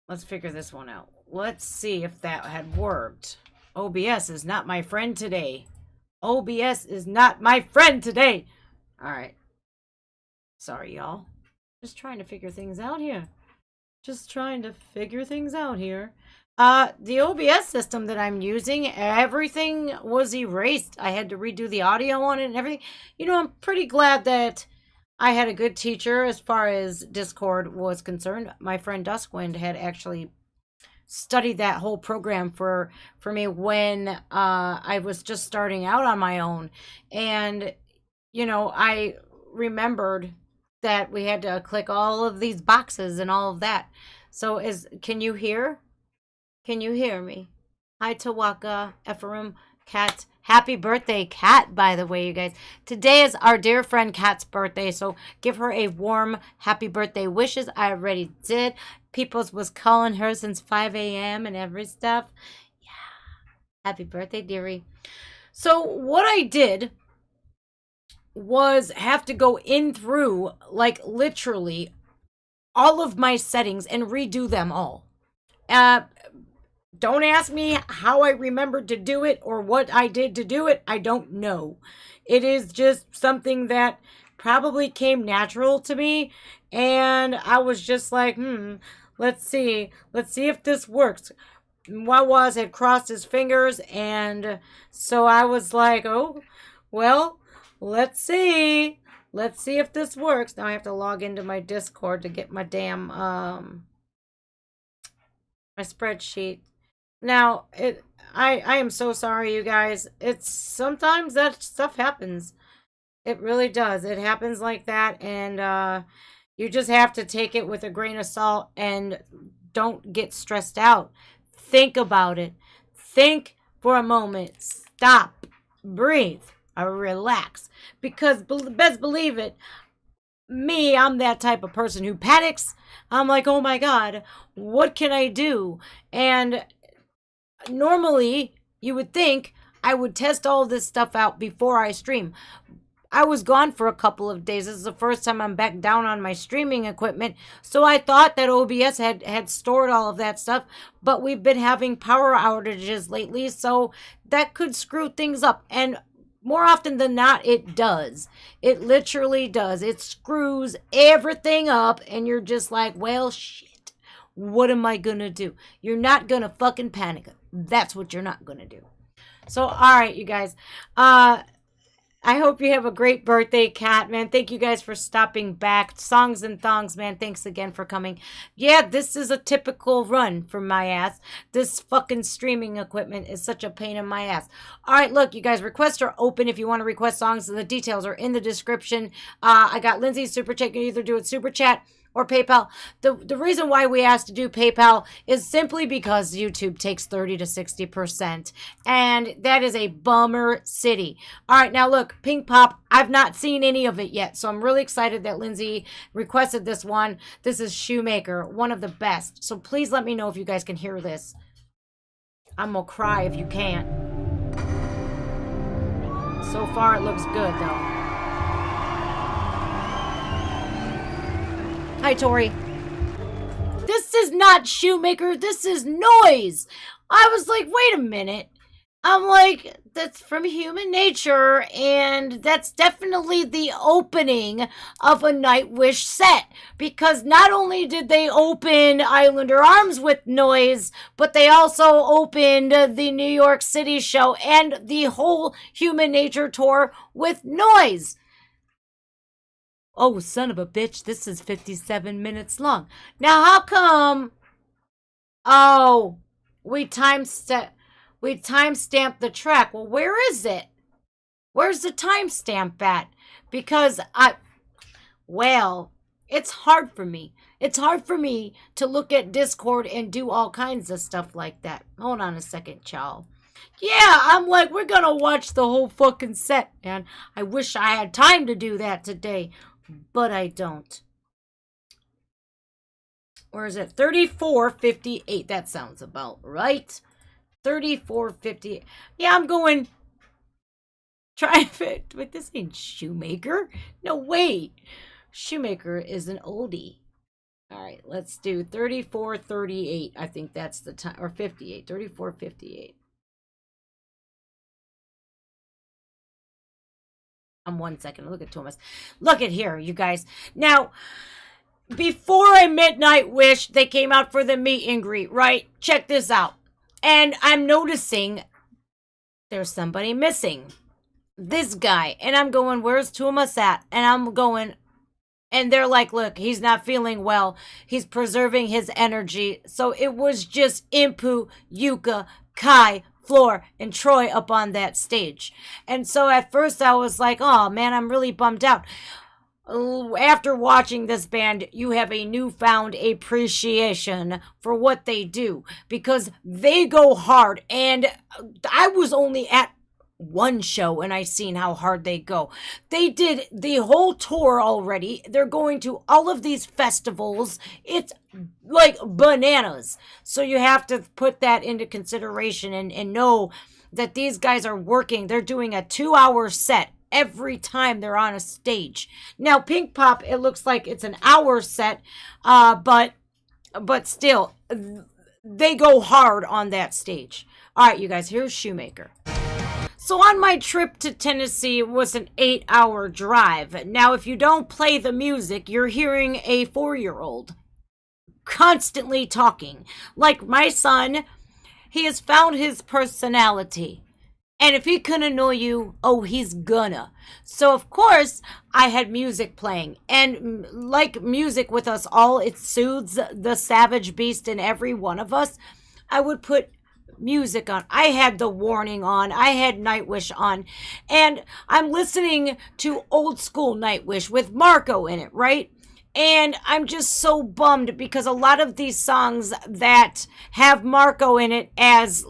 Let's figure this one out. Let's see if that had worked. OBS is not my friend today. OBS is not my friend today. All right. Sorry, y'all. Just trying to figure things out here. Just trying to figure things out here. The OBS system that I'm using, everything was erased. I had to redo the audio on it and everything. You know, I'm pretty glad that I had a good teacher as far as Discord was concerned. My friend Duskwind had actually studied that whole program for me when I was just starting out on my own. And, you know, I remembered that we had to click all of these boxes and all of that. So can you hear? Can you hear me? Hi, Tawaka, Ephraim, Kat. Happy birthday, Kat, by the way, you guys. Today is our dear friend Kat's birthday, so give her a warm happy birthday wishes. I already did. Peoples was calling her since 5 a.m. and every stuff. Yeah. Happy birthday, dearie. So what I did was have to go in through, like, literally all of my settings and redo them all. Don't ask me how I remembered to do it or what I did to do it. I don't know. It is just something that probably came natural to me. And I was just like, let's see. Let's see if this works. Wawaz had crossed his fingers. And so I was like, oh, well, let's see. Let's see if this works. Now I have to log into my Discord to get my damn, my spreadsheet. Now, I am so sorry, you guys. It's sometimes that stuff happens. It really does. It happens like that, and you just have to take it with a grain of salt and don't get stressed out. Think about it. Think for a moment. Stop. Breathe. Relax. Because best believe it, I'm that type of person who panics. I'm like, oh my God, what can I do? And normally, you would think I would test all this stuff out before I stream. I was gone for a couple of days. This is the first time I'm back down on my streaming equipment. So I thought that OBS had stored all of that stuff. But we've been having power outages lately. So that could screw things up. And more often than not, it does. It literally does. It screws everything up. And you're just like, well, shit. What am I going to do? You're not going to fucking panic. That's what you're not going to do. So, all right, you guys. I hope you have a great birthday, Kat, man. Thank you guys for stopping back. Songs and Thongs, man. Thanks again for coming. Yeah, this is a typical run for my ass. This fucking streaming equipment is such a pain in my ass. All right, look, you guys, requests are open if you want to request songs. The details are in the description. I got Lindsay's Super Chat. You can either do it Super Chat or PayPal. The reason why we asked to do PayPal is simply because YouTube takes 30 to 60%. And that is a bummer city. All right, now look, Pink Pop, I've not seen any of it yet. So I'm really excited that Lindsay requested this one. This is Shoemaker, one of the best. So please let me know if you guys can hear this. I'm gonna cry if you can't. So far it looks good though. Hi, Tori. This is not Shoemaker. This is Noise. I was like, wait a minute. I'm like, that's from Human Nature, and that's definitely the opening of a Nightwish set. Because not only did they open Islander Arms with Noise, but they also opened the New York City show and the whole Human Nature tour with Noise. Oh, son of a bitch, this is 57 minutes long. Now, how come... Oh, we timestamped the track. Well, where is it? Where's the timestamp at? Because well, it's hard for me. It's hard for me to look at Discord and do all kinds of stuff like that. Hold on a second, y'all. Yeah, I'm like, we're gonna watch the whole fucking set, man. I wish I had time to do that today. But I don't. Or is it 34:58? That sounds about right. 34:58. Yeah, I'm going. Try it. But this ain't Shoemaker. No way. Shoemaker is an oldie. All right, let's do 34:38. I think that's the time, or 58, 34:58. I'm 1 second. Look at Thomas. Look at here, you guys. Now, before I met Nightwish, they came out for the meet and greet, right? Check this out. And I'm noticing there's somebody missing. This guy. And I'm going, where's Thomas at? And I'm going, and they're like, look, he's not feeling well. He's preserving his energy. So it was just Impu, Yuka, Kai, Floor, and Troy up on that stage. And so at first I was like, oh man, I'm really bummed out. After watching this band, you have a newfound appreciation for what they do, because they go hard. And I was only at one show and I seen how hard they go. They did the whole tour already. They're going to all of these festivals. It's like bananas. So you have to put that into consideration and know that these guys are working. They're doing a 2-hour set every time they're on a stage. Now, Pink Pop, it looks like it's an hour set, but still, they go hard on that stage. All right, you guys, here's Shoemaker. So on my trip to Tennessee, it was an 8-hour drive. Now, if you don't play the music, you're hearing a 4-year-old constantly talking. Like my son, he has found his personality. And if he can annoy you, oh, he's gonna. So, of course, I had music playing. And like music with us all, it soothes the savage beast in every one of us. I would put music on. I had The Warning on. I had Nightwish on. And I'm listening to old school Nightwish with Marco in it, right? And I'm just so bummed because a lot of these songs that have Marco in it as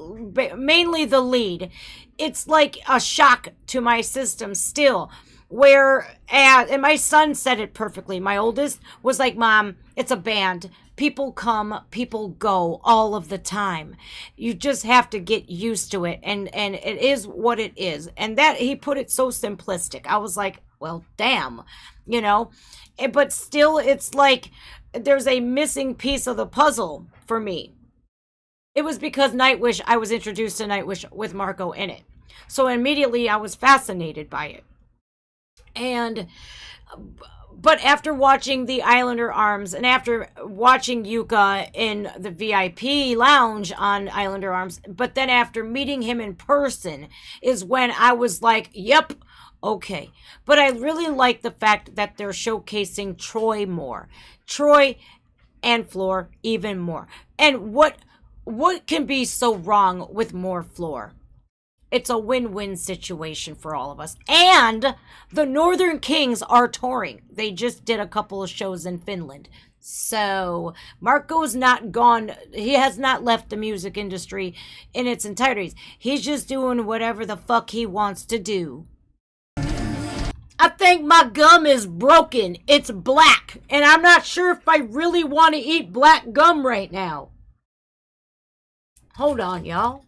mainly the lead, it's like a shock to my system still. And my son said it perfectly. My oldest was like, Mom, it's a band. People come, people go all of the time. You just have to get used to it. And it is what it is. And that he put it so simplistic. I was like, well, damn, you know. But still, it's like there's a missing piece of the puzzle for me. It was because Nightwish, I was introduced to Nightwish with Marco in it. So immediately I was fascinated by it. But after watching the Islander Arms and after watching Yuka in the VIP lounge on Islander Arms, but then after meeting him in person is when I was like, yep, okay. But I really like the fact that they're showcasing Troy more. Troy and Floor even more. And what can be so wrong with more Floor? It's a win-win situation for all of us. And the Northern Kings are touring. They just did a couple of shows in Finland. So Marco's not gone. He has not left the music industry in its entirety. He's just doing whatever the fuck he wants to do. I think my gum is broken. It's black. And I'm not sure if I really want to eat black gum right now. Hold on, y'all.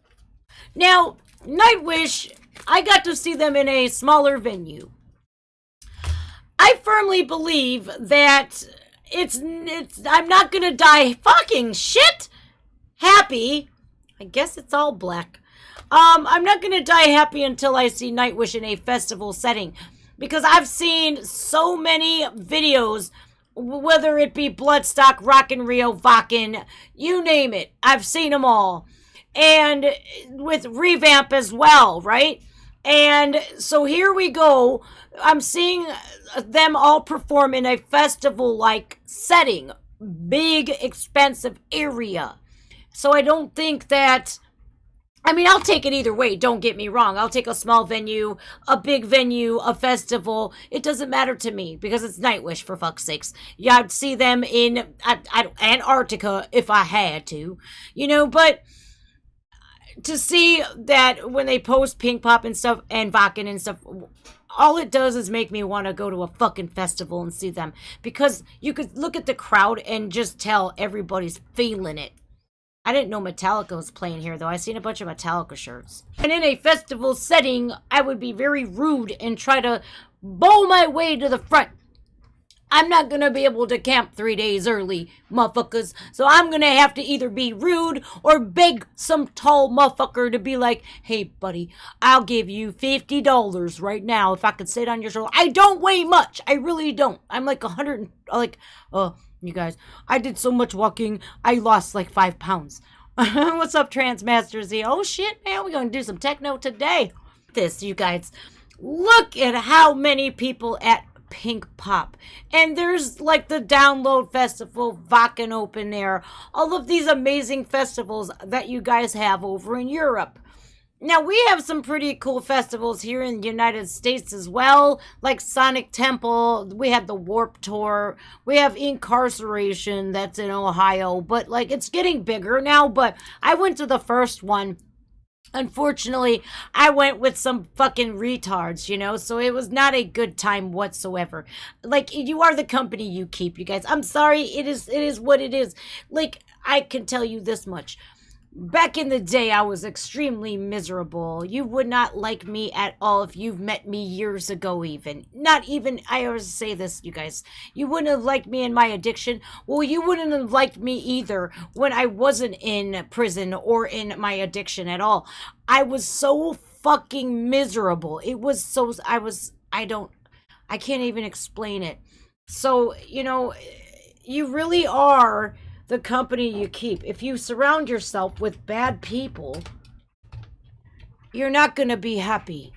Now, Nightwish, I got to see them in a smaller venue. I firmly believe that I'm not gonna die fucking shit happy. I guess it's all black. I'm not gonna die happy until I see Nightwish in a festival setting. Because I've seen so many videos, whether it be Bloodstock, Rockin' Rio, Vakin, you name it. I've seen them all. And with Revamp as well, right? And so here we go. I'm seeing them all perform in a festival-like setting. Big, expensive area. So I don't think that... I mean, I'll take it either way. Don't get me wrong. I'll take a small venue, a big venue, a festival. It doesn't matter to me because it's Nightwish, for fuck's sakes. Yeah, I'd see them in Antarctica if I had to. You know, but... to see that when they post Pink Pop and stuff and Vakin and stuff, all it does is make me want to go to a fucking festival and see them. Because you could look at the crowd and just tell everybody's feeling it. I didn't know Metallica was playing here, though. I seen a bunch of Metallica shirts. And in a festival setting, I would be very rude and try to bow my way to the front. I'm not gonna be able to camp 3 days early, motherfuckers. So I'm gonna have to either be rude or beg some tall motherfucker to be like, hey, buddy, I'll give you $50 right now if I could sit on your shoulder. I don't weigh much. I really don't. I'm like 100, you guys, I did so much walking, I lost like 5 pounds. What's up, Transmaster Z? Oh shit, man, we're gonna do some techno today. This, you guys, look at how many people at Pink Pop, and there's like the Download Festival, Wacken Open Air, all of these amazing festivals that you guys have over in Europe. Now, we have some pretty cool festivals here in the United States as well, like Sonic Temple. We have the Warp Tour. We have Incarceration, that's in Ohio, but like it's getting bigger now. But I went to the first one. Unfortunately, I went with some fucking retards, so it was not a good time whatsoever. Like, you are the company you keep, you guys. I'm sorry, it is what it is. Like, I can tell you this much. Back in the day, I was extremely miserable. You would not like me at all if you've met me years ago even. Not even, I always say this, you guys. You wouldn't have liked me in my addiction. Well, you wouldn't have liked me either when I wasn't in prison or in my addiction at all. I was so fucking miserable. It was so, I can't even explain it. So, you really are the company you keep. If you surround yourself with bad people, you're not going to be happy.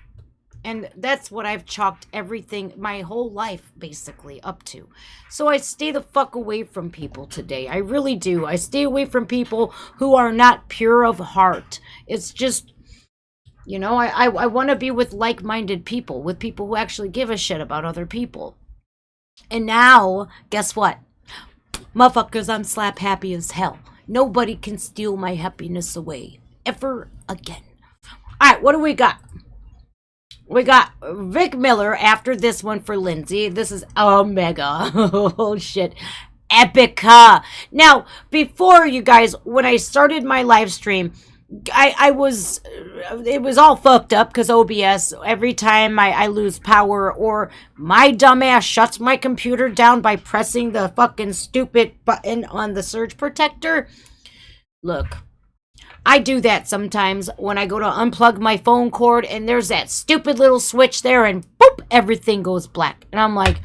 And that's what I've chalked everything, my whole life, basically, up to. So I stay the fuck away from people today. I really do. I stay away from people who are not pure of heart. It's just, I want to be with like-minded people, with people who actually give a shit about other people. And now, guess what? Motherfuckers, I'm slap happy as hell. Nobody can steal my happiness away. Ever again. Alright, what do we got? We got Vic Miller after this one for Lindsay. This is Omega. Oh, shit. Epica. Now, before, you guys, when I started my live stream, it was all fucked up because OBS, every time I lose power or my dumbass shuts my computer down by pressing the fucking stupid button on the surge protector. Look, I do that sometimes when I go to unplug my phone cord and there's that stupid little switch there and boop, everything goes black. And I'm like,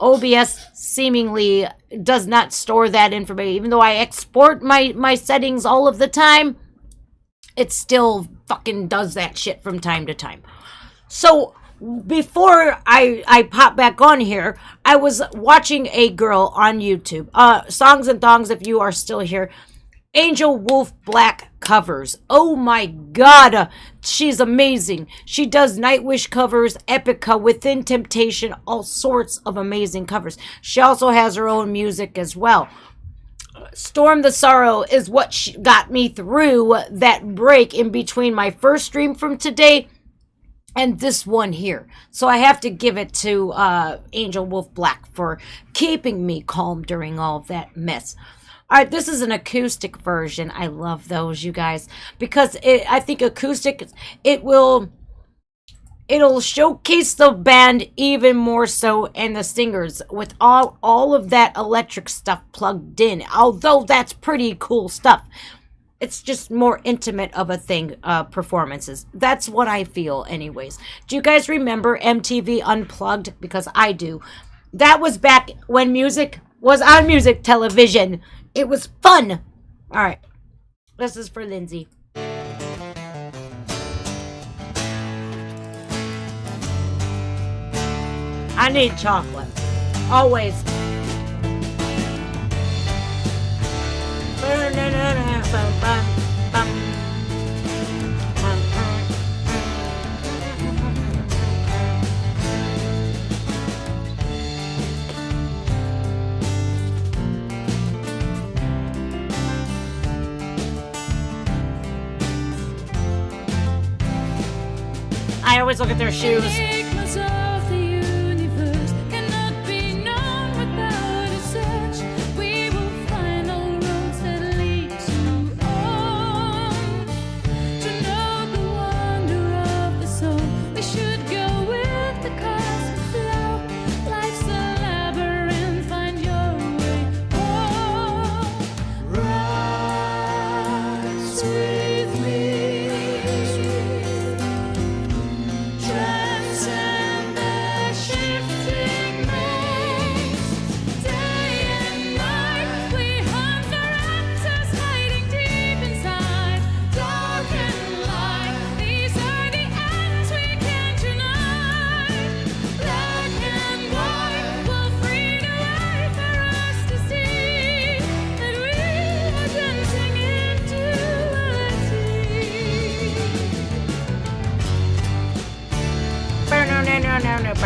OBS seemingly does not store that information. Even though I export my settings all of the time, it still fucking does that shit from time to time. So before I pop back on here, I was watching a girl on YouTube. Songs and Thongs, if you are still here. Angel Wolf Black covers. Oh my god, she's amazing. She does Nightwish covers, Epica, Within Temptation, all sorts of amazing covers. She also has her own music as well. Storm the Sorrow is what got me through that break in between my first stream from today and this one here. So I have to give it to Angel Wolf Black for keeping me calm during all of that mess. All right, this is an acoustic version. I love those, you guys, because I think acoustic, it'll showcase the band even more so, and the singers with all of that electric stuff plugged in. Although that's pretty cool stuff, it's just more intimate of a thing, performances. That's what I feel anyways. Do you guys remember MTV Unplugged? Because I do. That was back when music was on music television. It was fun. All right. This is for Lindsay. I need chocolate. Always. I always look at their shoes. We should go with the cosmic flow. Life's a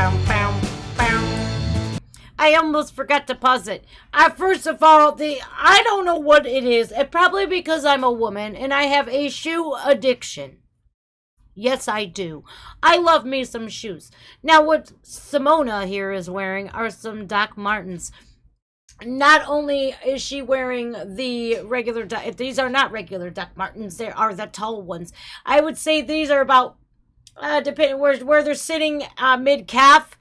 Bow, bow, bow. I almost forgot to pause it. First of all, I don't know what it is. It probably because I'm a woman and I have a shoe addiction. Yes, I do. I love me some shoes. Now, what Simona here is wearing are some Doc Martens. Not only is she wearing the regular, these are not regular Doc Martens, they are the tall ones. I would say these are about, depending where they're sitting, mid-calf,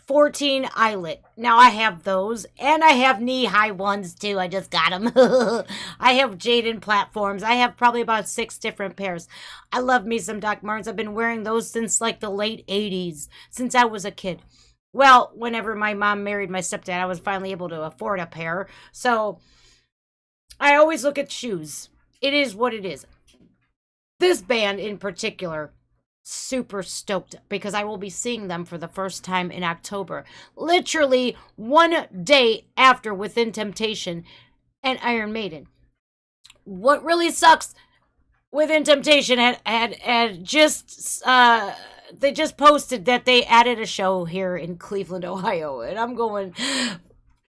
14 eyelet. Now I have those, and I have knee-high ones too. I just got them. I have Jaden platforms. I have probably about 6 different pairs. I love me some Doc Martens. I've been wearing those since like the late 80s, since I was a kid. Well, whenever my mom married my stepdad, I was finally able to afford a pair. So I always look at shoes. It is what it is. This band in particular, super stoked because I will be seeing them for the first time in October. Literally one day after Within Temptation and Iron Maiden. What really sucks, Within Temptation had just they just posted that they added a show here in Cleveland, Ohio, and I'm going,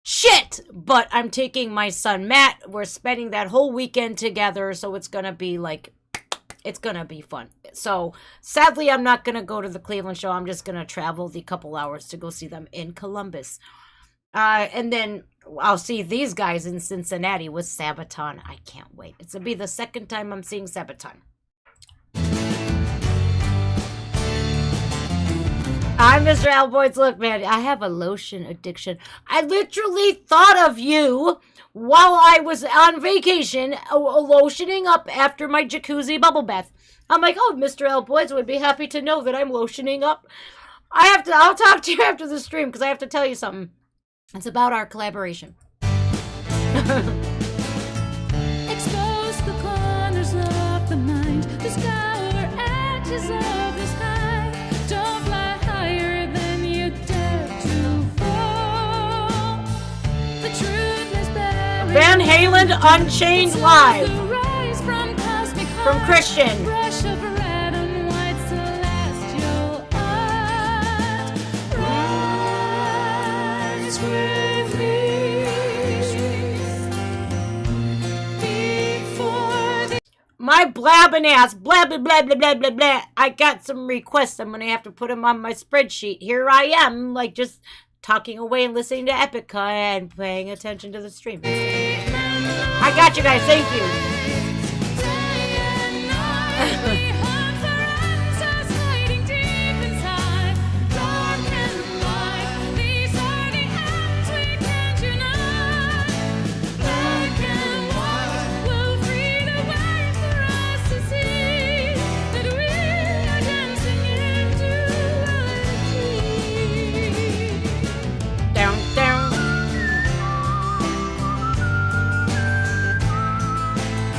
shit! But I'm taking my son Matt. We're spending that whole weekend together, so it's gonna be like, it's gonna be fun. So sadly, I'm not gonna go to the Cleveland show. I'm just gonna travel the couple hours to go see them in Columbus, and then I'll see these guys in Cincinnati with Sabaton. I can't wait. It's gonna be the second time I'm seeing Sabaton. Hi, Mr. Alboys. Look, man, I have a lotion addiction. I literally thought of you while I was on vacation, lotioning up after my jacuzzi bubble bath. I'm like, oh, Mr. Alboys would be happy to know that I'm lotioning up. I'll talk to you after the stream because I have to tell you something. It's about our collaboration. Expose the corners of the mind, discover edges of the sky. Don't fly higher than you dare to fall. The truth is buried. Van Halen Unchained Live from Christian. My blabbing ass, blah, blah, blah, blah, blah, blah, blah. I got some requests. I'm going to have to put them on my spreadsheet. Here I am, like, just talking away and listening to Epica and paying attention to the stream. I got you guys. Thank you.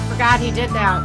Forgot he did that.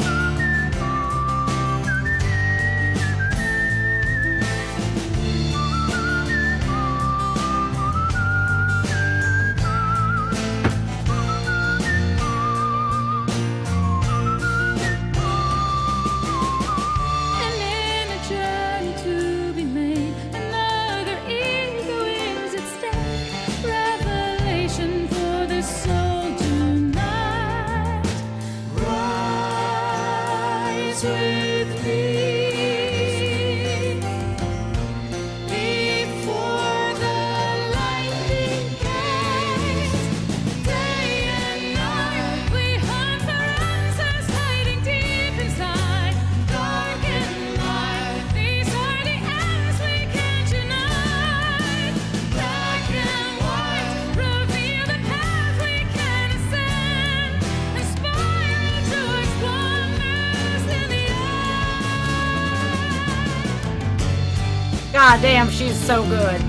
God damn, she's so good.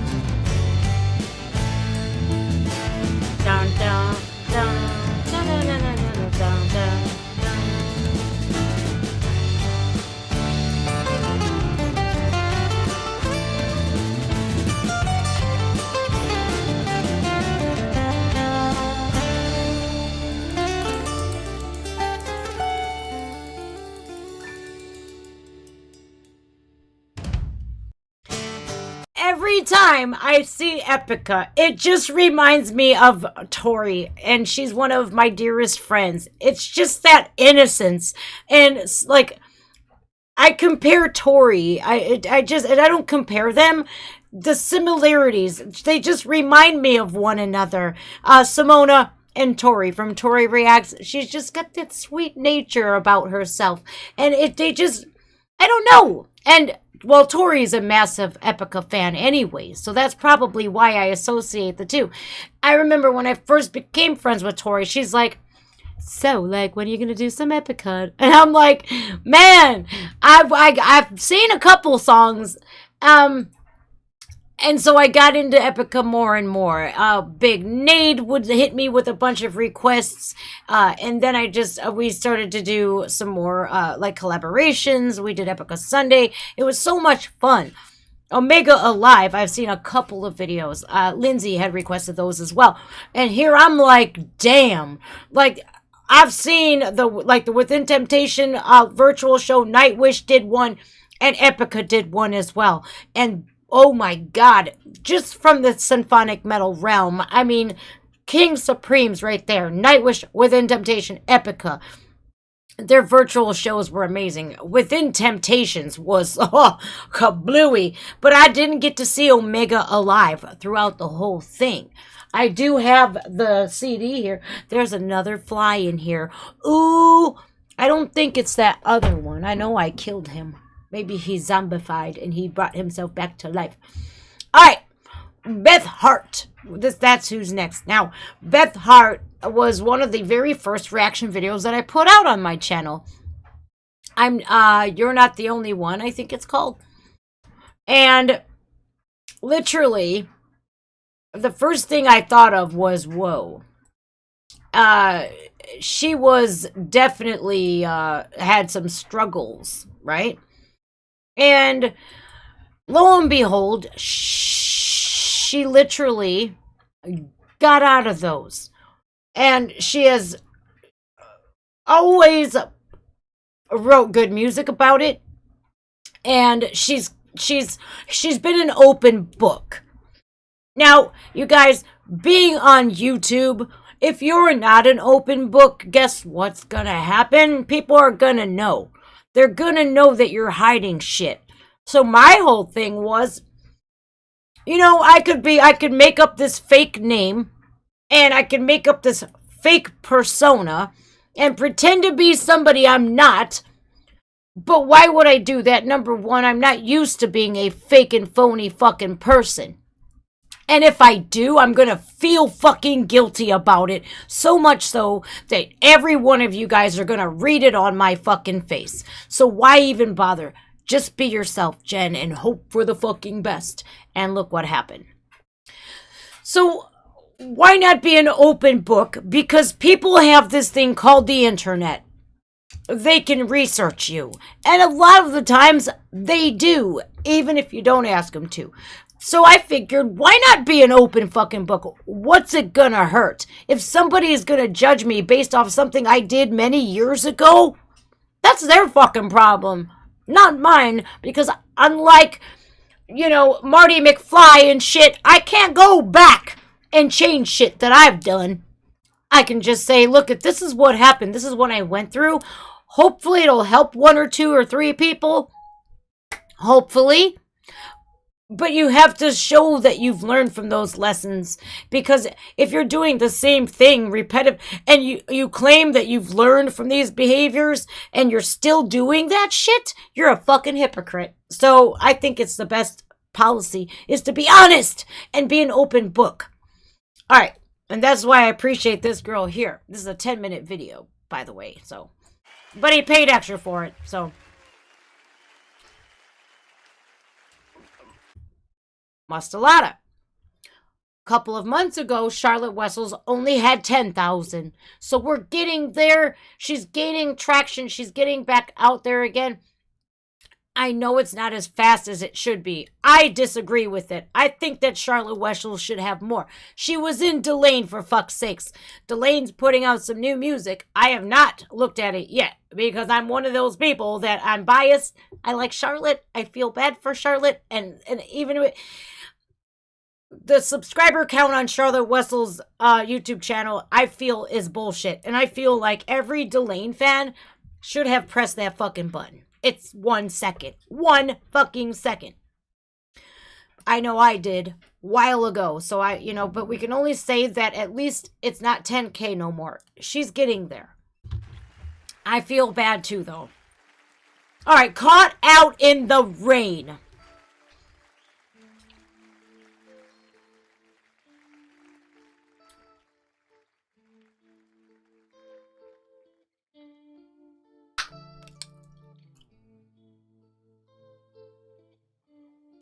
Dun, dun, dun, dun, dun, dun, dun, dun, dun, dun. every time I see Epica, it just reminds me of Tori, and she's one of my dearest friends. It's just that innocence, and it's like I compare Tori. And I don't compare them. The similarities, they just remind me of one another. Simona and Tori from Tori Reacts. She's just got that sweet nature about herself, and I don't know. And well, Tori's a massive Epica fan anyway, so that's probably why I associate the two. I remember when I first became friends with Tori, she's like, so, like, when are you gonna do some Epica? And I'm like, man, I've seen a couple songs, and so I got into Epica more and more. Big Nate would hit me with a bunch of requests, and then we started to do some more like collaborations. We did Epica Sunday. It was so much fun. Omega Alive, I've seen a couple of videos. Lindsay had requested those as well, and here I'm like, damn, like. I've seen the Within Temptation virtual show. Nightwish did one, and Epica did one as well. And oh my god, just from the symphonic metal realm, I mean, King Supremes right there. Nightwish, Within Temptation, Epica. Their virtual shows were amazing. Within Temptations was kablooey, but I didn't get to see Omega Alive throughout the whole thing. I do have the CD here. There's another fly in here. Ooh, I don't think it's that other one. I know I killed him. Maybe he's zombified and he brought himself back to life. All right, Beth Hart. That's who's next. Now, Beth Hart was one of the very first reaction videos that I put out on my channel. You're Not the Only One, I think it's called. And literally, the first thing I thought of was, whoa. She was definitely had some struggles, right? And lo and behold, she literally got out of those. And she has always wrote good music about it. And she's been an open book. Now, you guys, being on YouTube, if you're not an open book, guess what's gonna happen? People are gonna know. They're gonna know that you're hiding shit. So my whole thing was, you know, I could make up this fake name, and I could make up this fake persona, and pretend to be somebody I'm not. But why would I do that? Number one, I'm not used to being a fake and phony fucking person. And if I do, I'm gonna feel fucking guilty about it. So much so that every one of you guys are gonna read it on my fucking face. So why even bother? Just be yourself, Jen, and hope for the fucking best. And look what happened. So why not be an open book? Because people have this thing called the internet. They can research you. And a lot of the times, they do. Even if you don't ask them to. So I figured, why not be an open fucking book? What's it gonna hurt? If somebody is gonna judge me based off something I did many years ago, that's their fucking problem, not mine. Because unlike, you know, Marty McFly and shit, I can't go back and change shit that I've done. I can just say, look, if this is what happened, this is what I went through. Hopefully it'll help 1 or 2 or 3 people. Hopefully. But you have to show that you've learned from those lessons. Because if you're doing the same thing repetitive, and you claim that you've learned from these behaviors, and you're still doing that shit, you're a fucking hypocrite. So I think it's the best policy is to be honest and be an open book. All right. And that's why I appreciate this girl here. This is a 10-minute video, by the way. So, but he paid extra for it. So. Mustelada. A couple of months ago, Charlotte Wessels only had 10,000. So we're getting there. She's gaining traction. She's getting back out there again. I know it's not as fast as it should be. I disagree with it. I think that Charlotte Wessels should have more. She was in Delane, for fuck's sakes. Delane's putting out some new music. I have not looked at it yet because I'm one of those people that I'm biased. I like Charlotte. I feel bad for Charlotte. And even the subscriber count on Charlotte Wessel's YouTube channel, I feel is bullshit. And I feel like every Delane fan should have pressed that fucking button. It's 1 second. 1 fucking second. I know I did while ago. So but we can only say that at least it's not 10K no more. She's getting there. I feel bad too, though. All right, Caught Out in the Rain.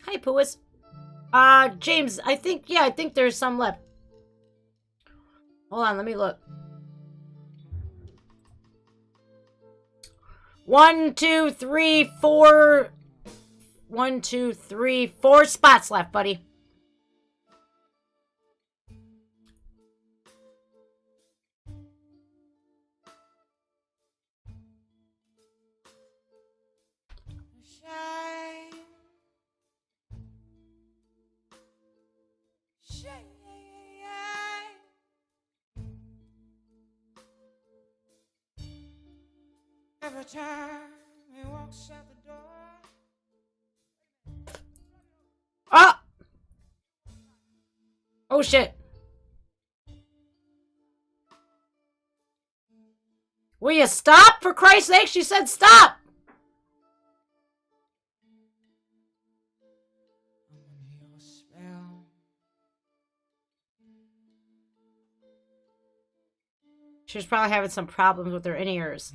Hi, Puis. James, I think there's some left. Hold on, let me look. 1, 2, 3, 4. 1, 2, 3, 4 spots left, buddy. Every time he walks out the door. Ah! Oh shit. Will you stop? For Christ's sake, she said stop! She's probably having some problems with her in-ears.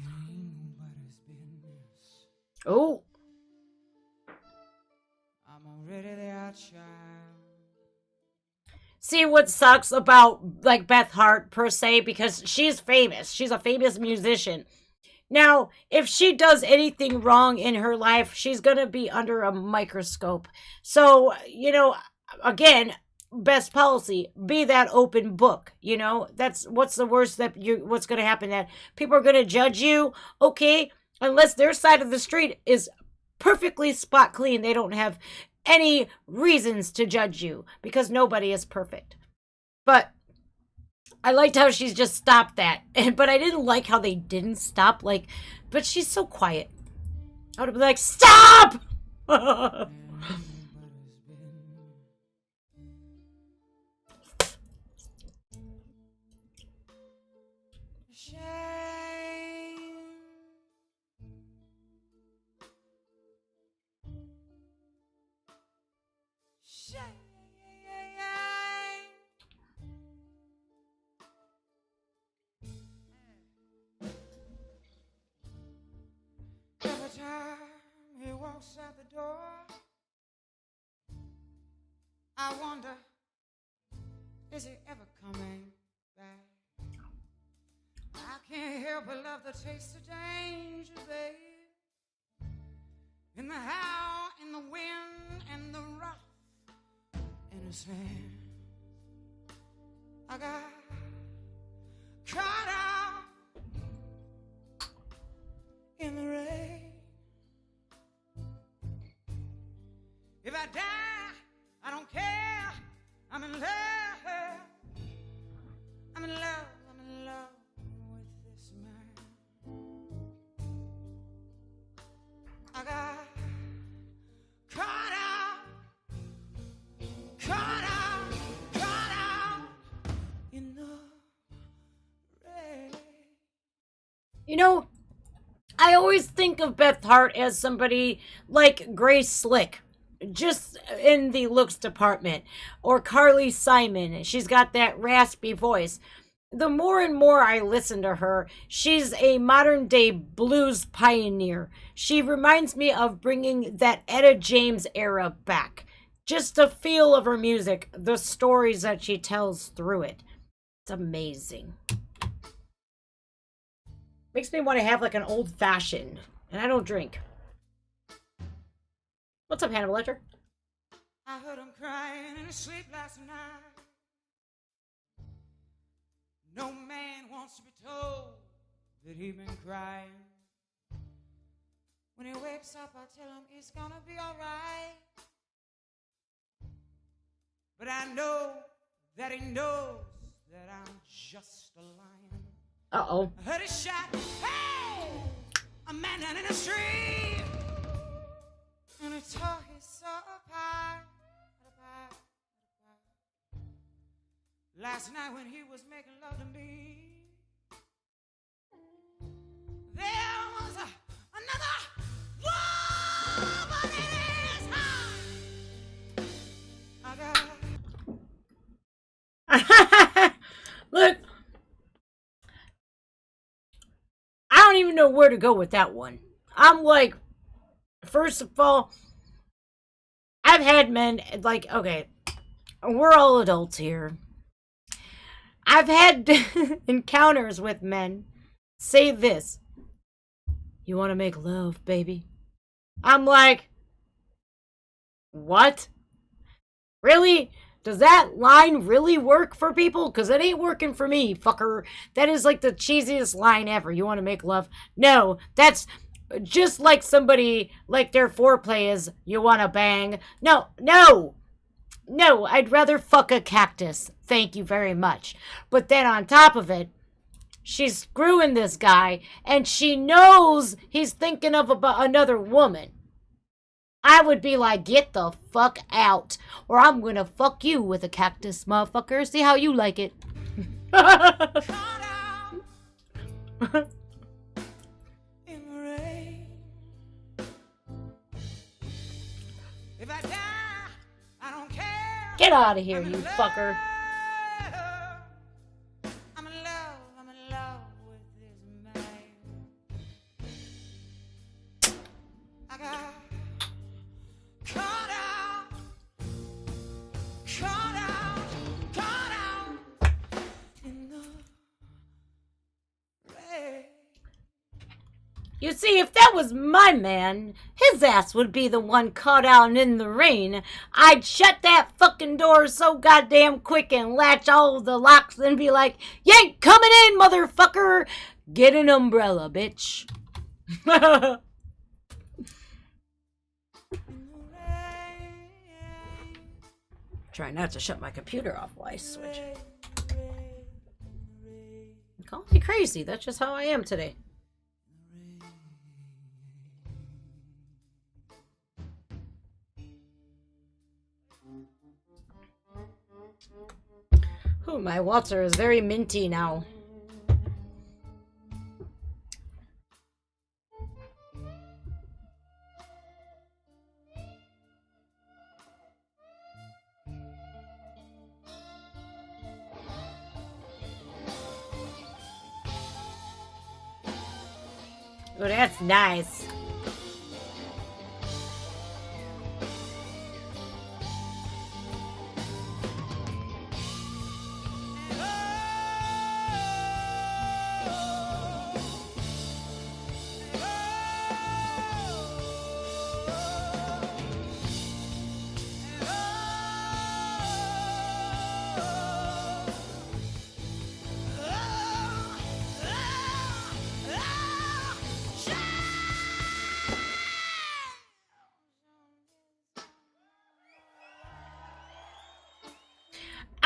Oh. I'm already there, child. See what sucks about, like, Beth Hart, per se, because she's famous. She's a famous musician. Now, if she does anything wrong in her life, she's gonna be under a microscope. So, again, best policy, be that open book. That's what's the worst what's gonna happen, that people are gonna judge you. Okay, unless their side of the street is perfectly spot clean, they don't have any reasons to judge you, because nobody is perfect. But I liked how she's just stopped that. But I didn't like how they didn't stop. But she's so quiet. I would have been like, stop! Every time he walks out the door, I wonder, is he ever coming back? I can't help but love the taste of danger, babe. In the howl, in the wind, and the rough in his hand. I got caught out in the rain. If I die, I don't care. I'm in love. I'm in love. I'm in love with this man. I got caught out in the rain. I always think of Beth Hart as somebody like Grace Slick, just in the looks department, or Carly Simon. She's got that raspy voice. The more and more I listen to her, she's a modern day blues pioneer. She reminds me of bringing that Etta James era back. Just the feel of her music, the stories that she tells through it. It's amazing. Makes me want to have like an old fashioned, and I don't drink. What's up, Hannibal Ledger? I heard him crying in his sleep last night. No man wants to be told that he's been crying. When he wakes up, I tell him he's gonna be alright. but I know that he knows that I'm just a lion. Uh-oh. I heard a shot, hey, a man down in the street, and he tore his soul apart. Last night when he was making love to me, there was another woman in his heart. Look, I don't even know where to go with that one. I'm like, first of all, I've had men, like, okay, we're all adults here. I've had encounters with men say this: "You want to make love, baby?" I'm like, what? Really? Does that line really work for people? Because it ain't working for me, fucker. That is like the cheesiest line ever. You want to make love? No, that's just like somebody, like their foreplay is, you want to bang? No, no. No, I'd rather fuck a cactus. Thank you very much. But then on top of it, she's screwing this guy, and she knows he's thinking of another woman. I would be like, get the fuck out, or I'm gonna fuck you with a cactus, motherfucker. See how you like it. If I die, I don't care. Get out of here, you fucker. I'm in love with this man. I got caught out in the rain. You see, if that was my man, his ass would be the one caught out in the rain. I'd shut that fucking door so goddamn quick and latch all the locks and be like, "You ain't coming in, motherfucker! Get an umbrella, bitch." Try not to shut my computer off while I switch. Call me crazy, that's just how I am today. Ooh, my water is very minty now. Oh, that's nice.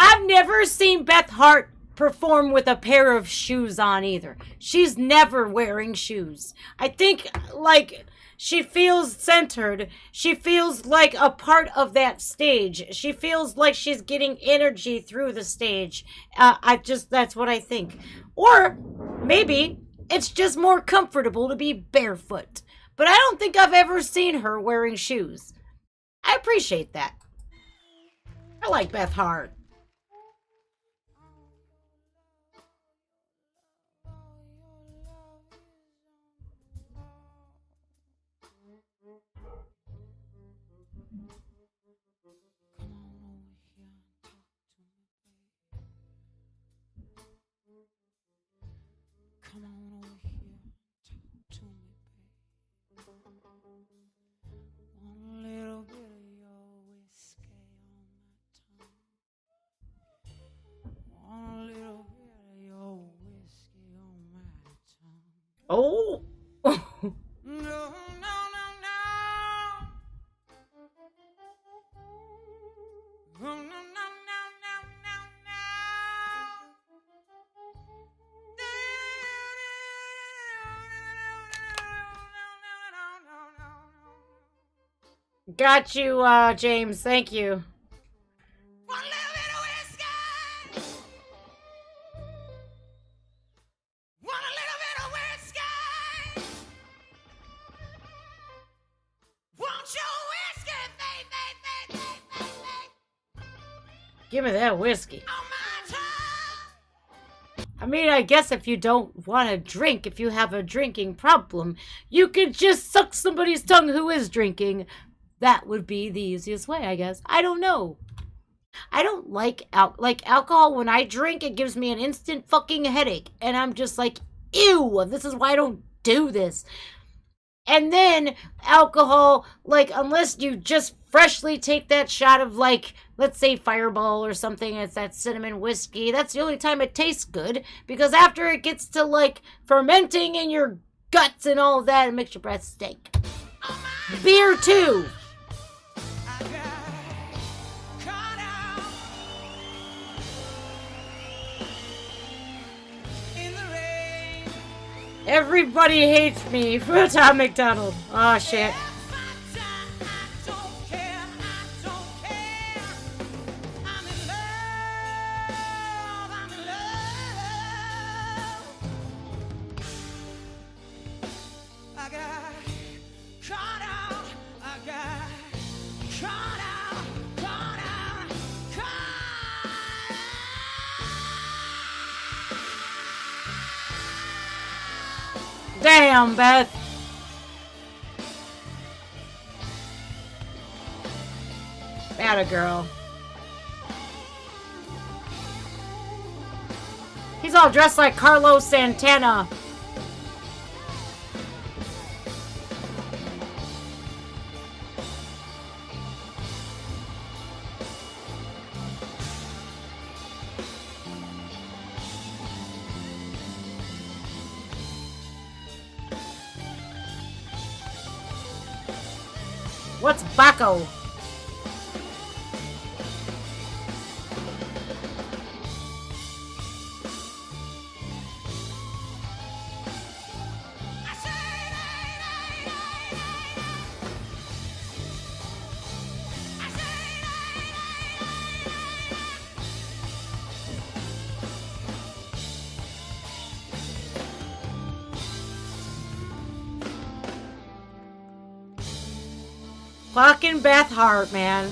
I've never seen Beth Hart perform with a pair of shoes on either. She's never wearing shoes. I think, like, she feels centered. She feels like a part of that stage. She feels like she's getting energy through the stage. That's what I think. Or maybe it's just more comfortable to be barefoot. But I don't think I've ever seen her wearing shoes. I appreciate that. I like Beth Hart. Come on over here, talk to me, babe. Want a little bit of your whiskey on my tongue. Want a little bit of your whiskey on my tongue. Oh. No, no, no, no. No, no, no, Got you, James. Thank you. One little bit of whiskey. One little bit of whiskey. Want your whiskey, baby. Give me that whiskey. On my tongue. I mean, I guess if you don't want to drink, if you have a drinking problem, you could just suck somebody's tongue who is drinking. That would be the easiest way, I guess. I don't know. I don't like alcohol. When I drink, it gives me an instant fucking headache. And I'm just like, ew, this is why I don't do this. And then alcohol, like, unless you just freshly take that shot of, like, let's say Fireball or something, it's that cinnamon whiskey, that's the only time it tastes good. Because after it gets to, like, fermenting in your guts and all of that, it makes your breath stink. Beer, too. Everybody hates me for Tom Macdonald. Oh, shit. Damn, Beth. Atta girl. He's all dressed like Carlos Santana. What's Baco? Fucking Beth Hart, man.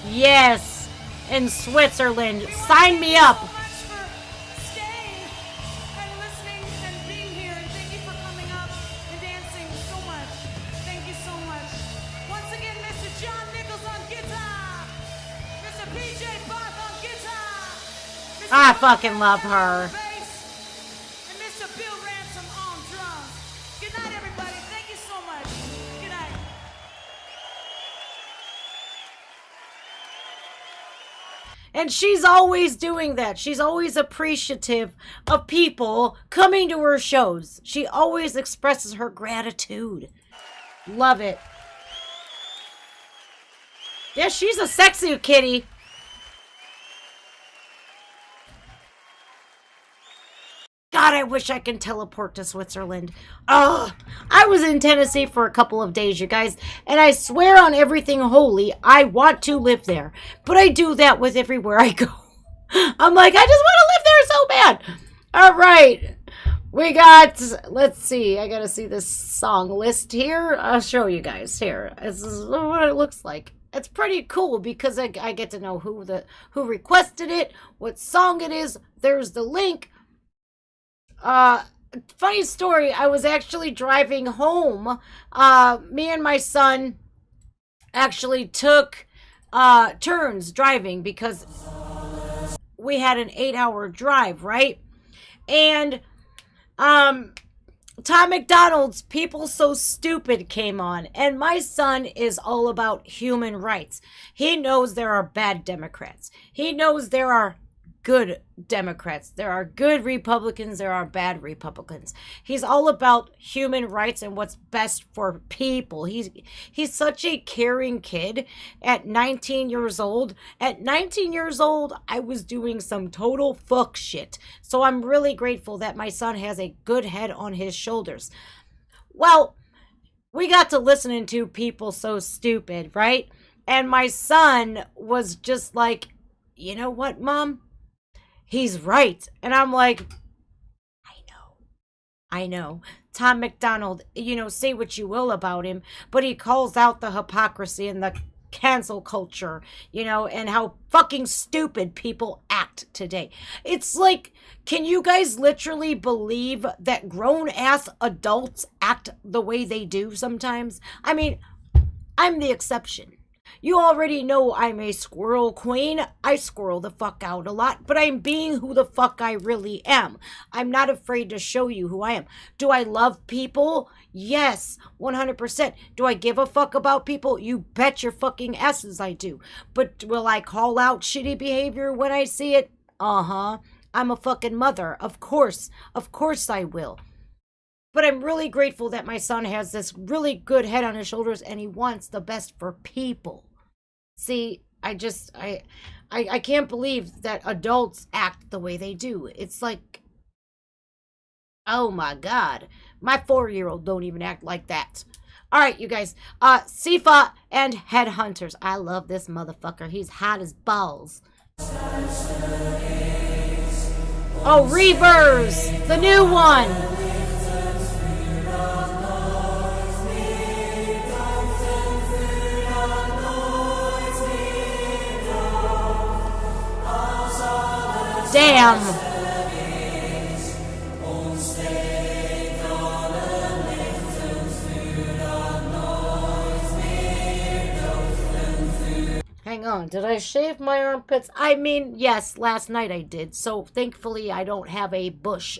Yes. In Switzerland. Sign me up. So much for staying and listening and being here, and thank you for coming up and dancing so much. Thank you so much. Once again, Mr. John Nichols on guitar, Mr. PJ Barth on guitar, Mr. I fucking love her. bass, and Mr. Bill Ransom on drums. Good night, everybody. Thank you so much. Good night. And she's always doing that. She's always appreciative of people coming to her shows. She always expresses her gratitude. Love it. Yeah, she's a sexy kitty. God, I wish I could teleport to Switzerland. Oh, I was in Tennessee for a couple of days, you guys, and I swear on everything holy, I want to live there. But I do that with everywhere I go. I'm like, I just want to live there so bad. All right. We got, let's see, I gotta see this song list here. I'll show you guys here. This is what it looks like. It's pretty cool because I get to know who requested it, what song it is. There's the link. Funny story, I was actually driving home. Me and my son actually took turns driving because we had an 8-hour drive, right? And Tom Macdonald's People So Stupid came on, and my son is all about human rights. He knows there are bad Democrats. He knows there are good Democrats. There are good Republicans. There are bad Republicans. He's all about human rights and what's best for people. He's such a caring kid at 19 years old. At 19 years old, I was doing some total fuck shit. So I'm really grateful that my son has a good head on his shoulders. Well, we got to listening to people so stupid, right? And my son was just like, you know what, Mom? He's right. And I'm like, I know. I know. Tom Macdonald, say what you will about him, but he calls out the hypocrisy and the cancel culture, and how fucking stupid people act today. It's like, can you guys literally believe that grown ass adults act the way they do sometimes? I mean, I'm the exception. You already know I'm a squirrel queen. I squirrel the fuck out a lot, but I'm being who the fuck I really am. I'm not afraid to show you who I am. Do I love people? Yes, 100%. Do I give a fuck about people? You bet your fucking asses I do. But will I call out shitty behavior when I see it? Uh-huh. I'm a fucking mother. Of course. Of course I will. But I'm really grateful that my son has this really good head on his shoulders and he wants the best for people. See, I can't believe that adults act the way they do. It's like, oh my God, my 4-year-old don't even act like that. All right, you guys, Sifa and Headhunters. I love this motherfucker. He's hot as balls. Oh, Reavers, the new one. Damn. Hang on, did I shave my armpits? I mean, yes, last night I did, so thankfully I don't have a bush.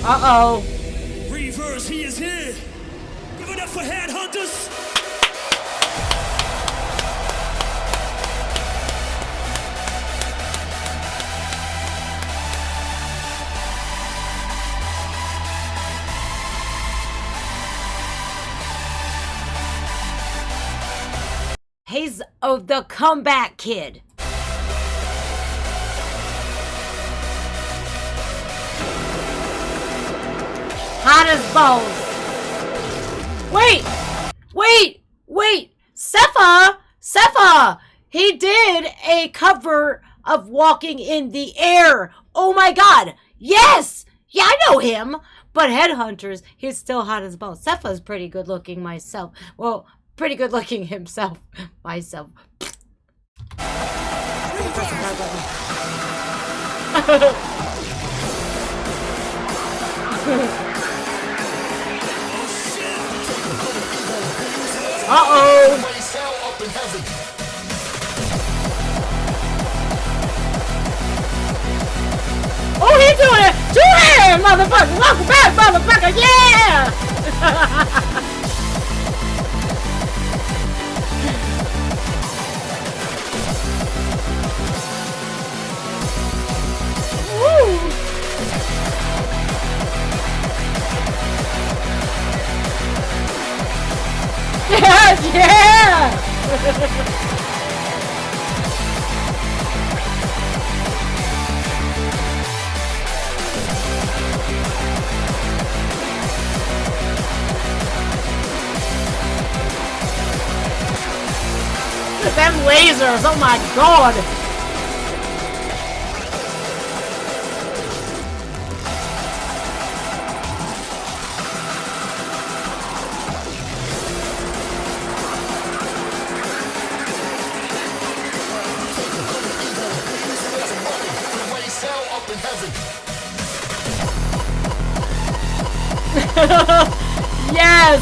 Uh-oh. Reavers, he is here. Give it up for Headhunters. He's the comeback kid. Hot as balls. Wait. Sepha. He did a cover of Walking in the Air. Oh my God. Yes. Yeah, I know him. But Headhunters, he's still hot as balls. Sepha's pretty good looking myself. Well, pretty good looking himself. Myself. Uh-oh. Oh, he's doing it! Do it, motherfucker! Welcome back, motherfucker! Yeah! Woo! Yeah! Look at them lasers, oh my God! Yes!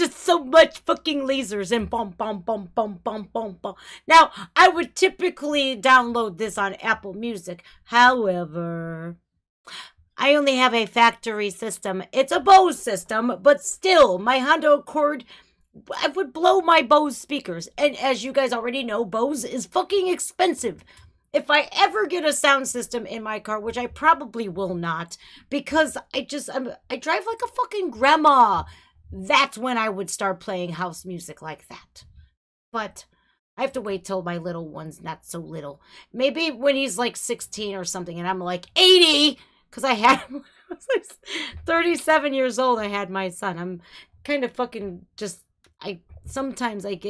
just so much fucking lasers and bum bum bum bum bum bum bum. Now, I would typically download this on Apple Music. However, I only have a factory system. It's a Bose system, but still, my Honda Accord, I would blow my Bose speakers. And as you guys already know, Bose is fucking expensive. If I ever get a sound system in my car, which I probably will not, because I drive like a fucking grandma, that's when I would start playing house music like that. But I have to wait till my little one's not so little. Maybe when he's like 16 or something and I'm like 80, because I was like 37 years old, I had my son. I'm kind of fucking just, sometimes I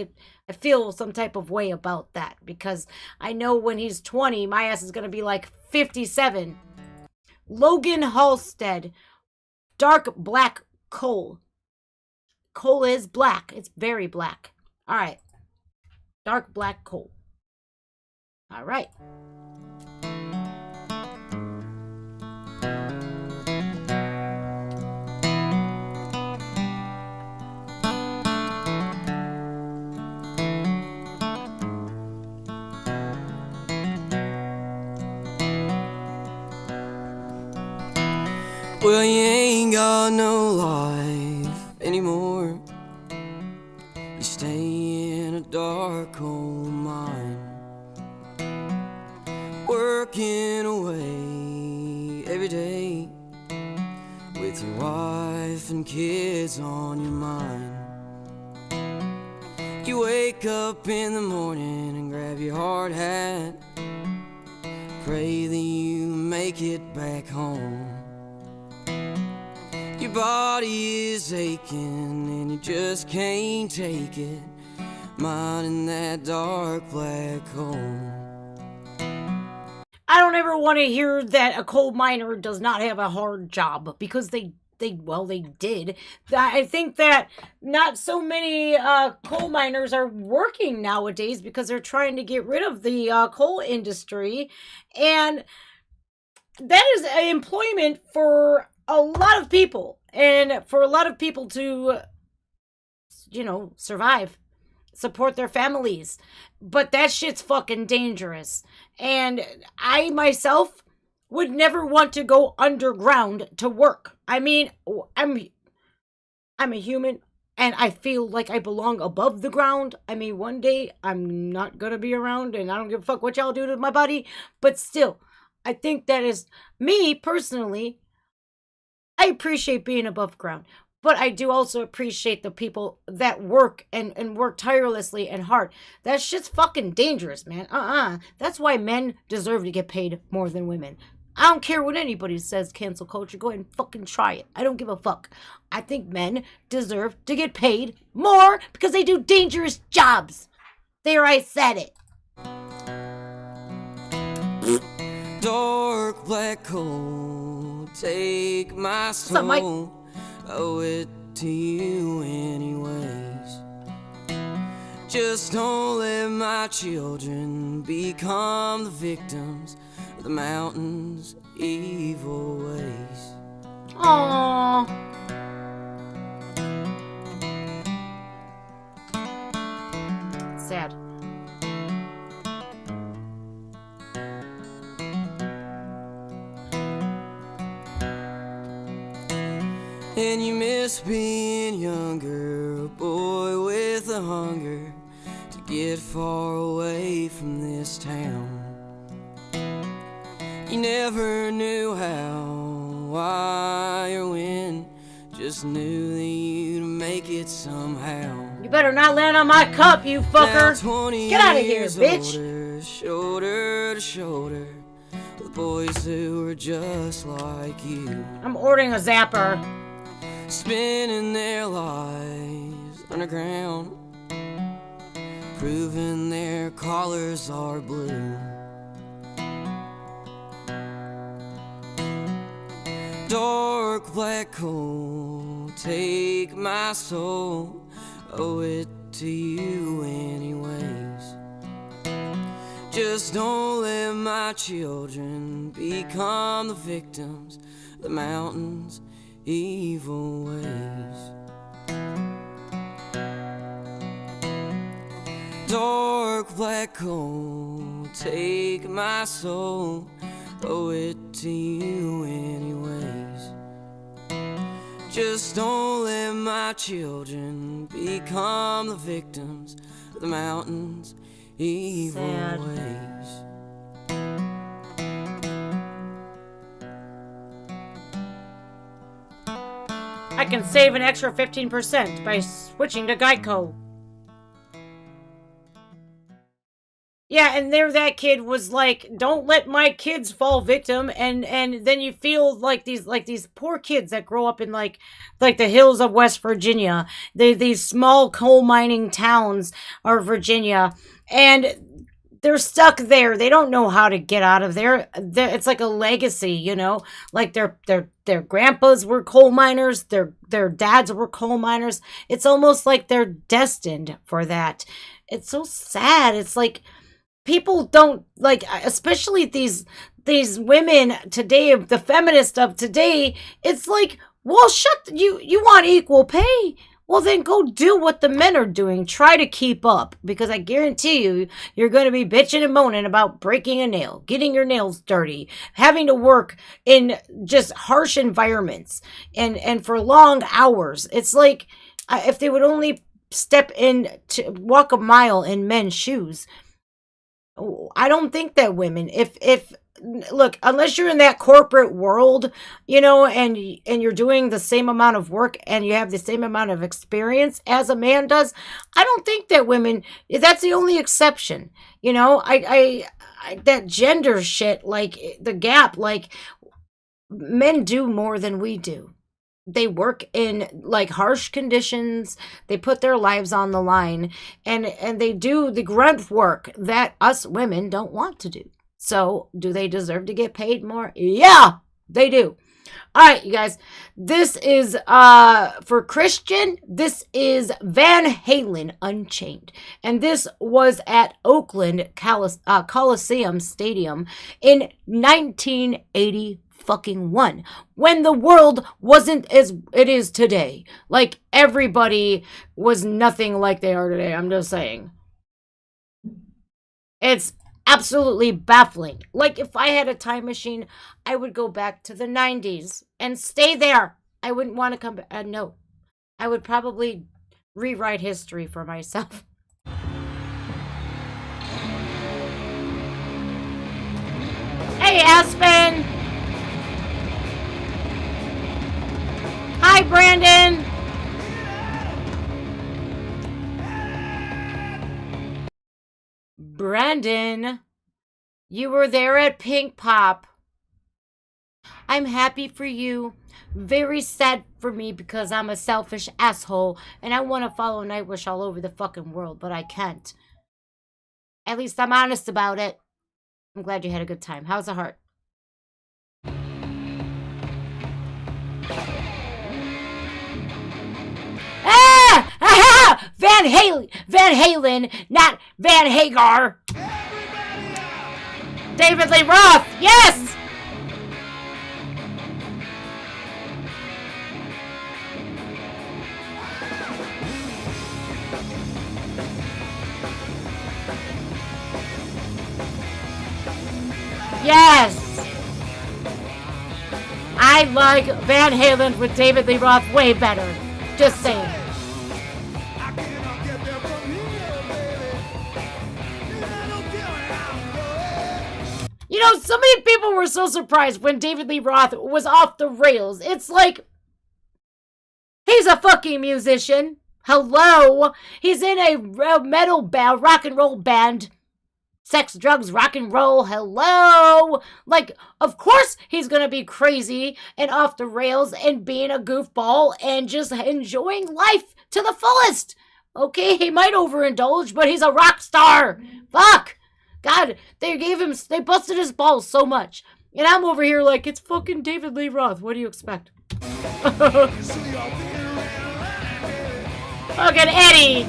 feel some type of way about that because I know when he's 20, my ass is going to be like 57. Logan Halstead, dark black coal. Coal is black. It's very black. All right. Dark black coal. All right. Well, you ain't got no life anymore. You stay in a dark coal mine, working away every day with your wife and kids on your mind. You wake up in the morning and grab your hard hat, pray that you make it back home. Your body is aching and you just can't take it, mining that dark black hole. I don't ever want to hear that a coal miner does not have a hard job because they did. I think that not so many coal miners are working nowadays because they're trying to get rid of the coal industry, and that is employment for a lot of people, and for a lot of people to, survive, support their families. But that shit's fucking dangerous. And I myself would never want to go underground to work. I mean, I'm a human and I feel like I belong above the ground. I mean, one day I'm not gonna be around and I don't give a fuck what y'all do to my body, but still, I think that is me personally. I appreciate being above ground, but I do also appreciate the people that work and work tirelessly and hard. That shit's fucking dangerous, man. That's why men deserve to get paid more than women. I don't care what anybody says, cancel culture. Go ahead and fucking try it. I don't give a fuck. I think men deserve to get paid more because they do dangerous jobs. There, I said it. Dark black coal, take my soul. What's up, Mike? Owe it to you anyways. Just don't let my children become the victims of the mountain's evil ways. Aww. Sad. And you miss being younger, a boy with a hunger to get far away from this town. You never knew how, why, or when, just knew that you'd make it somehow. You better not land on my cup, you fucker. Get out of here, bitch. Older, shoulder to shoulder with boys who were just like you. I'm ordering a zapper. Spending their lives underground, proving their collars are blue. Dark black coal, take my soul, owe it to you anyways. Just don't let my children become the victims of the mountain's evil ways. dark black hole, take my soul, owe it to you anyways. Just don't let my children become the victims of the mountain's evil ways. I can save an extra 15% by switching to Geico. Yeah, and there that kid was like, don't let my kids fall victim, and then you feel like these poor kids that grow up in like the hills of West Virginia, these small coal mining towns of Virginia, and they're stuck there. They don't know how to get out of there. It's like a legacy, you know, like their grandpas were coal miners, their dads were coal miners. It's almost like they're destined for that. It's so sad. It's like, people don't like, especially these women today, the feminists of today. It's like, well, you want equal pay? Well, then go do what the men are doing. Try to keep up, because I guarantee you, you're going to be bitching and moaning about breaking a nail, getting your nails dirty, having to work in just harsh environments and for long hours. It's like, if they would only step in to walk a mile in men's shoes. I don't think that women, if look, unless you're in that corporate world, you know, and you're doing the same amount of work and you have the same amount of experience as a man does, I don't think that women, that's the only exception. You know, I that gender shit, like the gap, like men do more than we do. They work in like harsh conditions. They put their lives on the line, and they do the grunt work that us women don't want to do. So do they deserve to get paid more? Yeah, they do. All right, you guys, this is for Christian. This is Van Halen Unchained, and this was at Oakland Coliseum Stadium in 1980. Fucking one, when the world wasn't as it is today. Like, everybody was nothing like they are today. I'm just saying, it's absolutely baffling. Like, if I had a time machine, I would go back to the 90s and stay there. I wouldn't want to come back. No, I would probably rewrite history for myself. Hey, Aspen. Hi, Brandon. Brandon, you were there at Pink Pop. I'm happy for you. Very sad for me, because I'm a selfish asshole and I want to follow Nightwish all over the fucking world, but I can't. At least I'm honest about it. I'm glad you had a good time. How's the heart? Van Halen, not Van Hagar. David Lee Roth, yes! Yes! I like Van Halen with David Lee Roth way better. Just saying. You know, so many people were so surprised when David Lee Roth was off the rails. It's like, he's a fucking musician. Hello? He's in a metal band, rock and roll band. Sex, drugs, rock and roll. Hello? Like, of course he's gonna be crazy and off the rails and being a goofball and just enjoying life to the fullest. Okay, he might overindulge, but he's a rock star. Fuck. God, they busted his balls so much. And I'm over here like, it's fucking David Lee Roth. What do you expect? Fucking Eddie.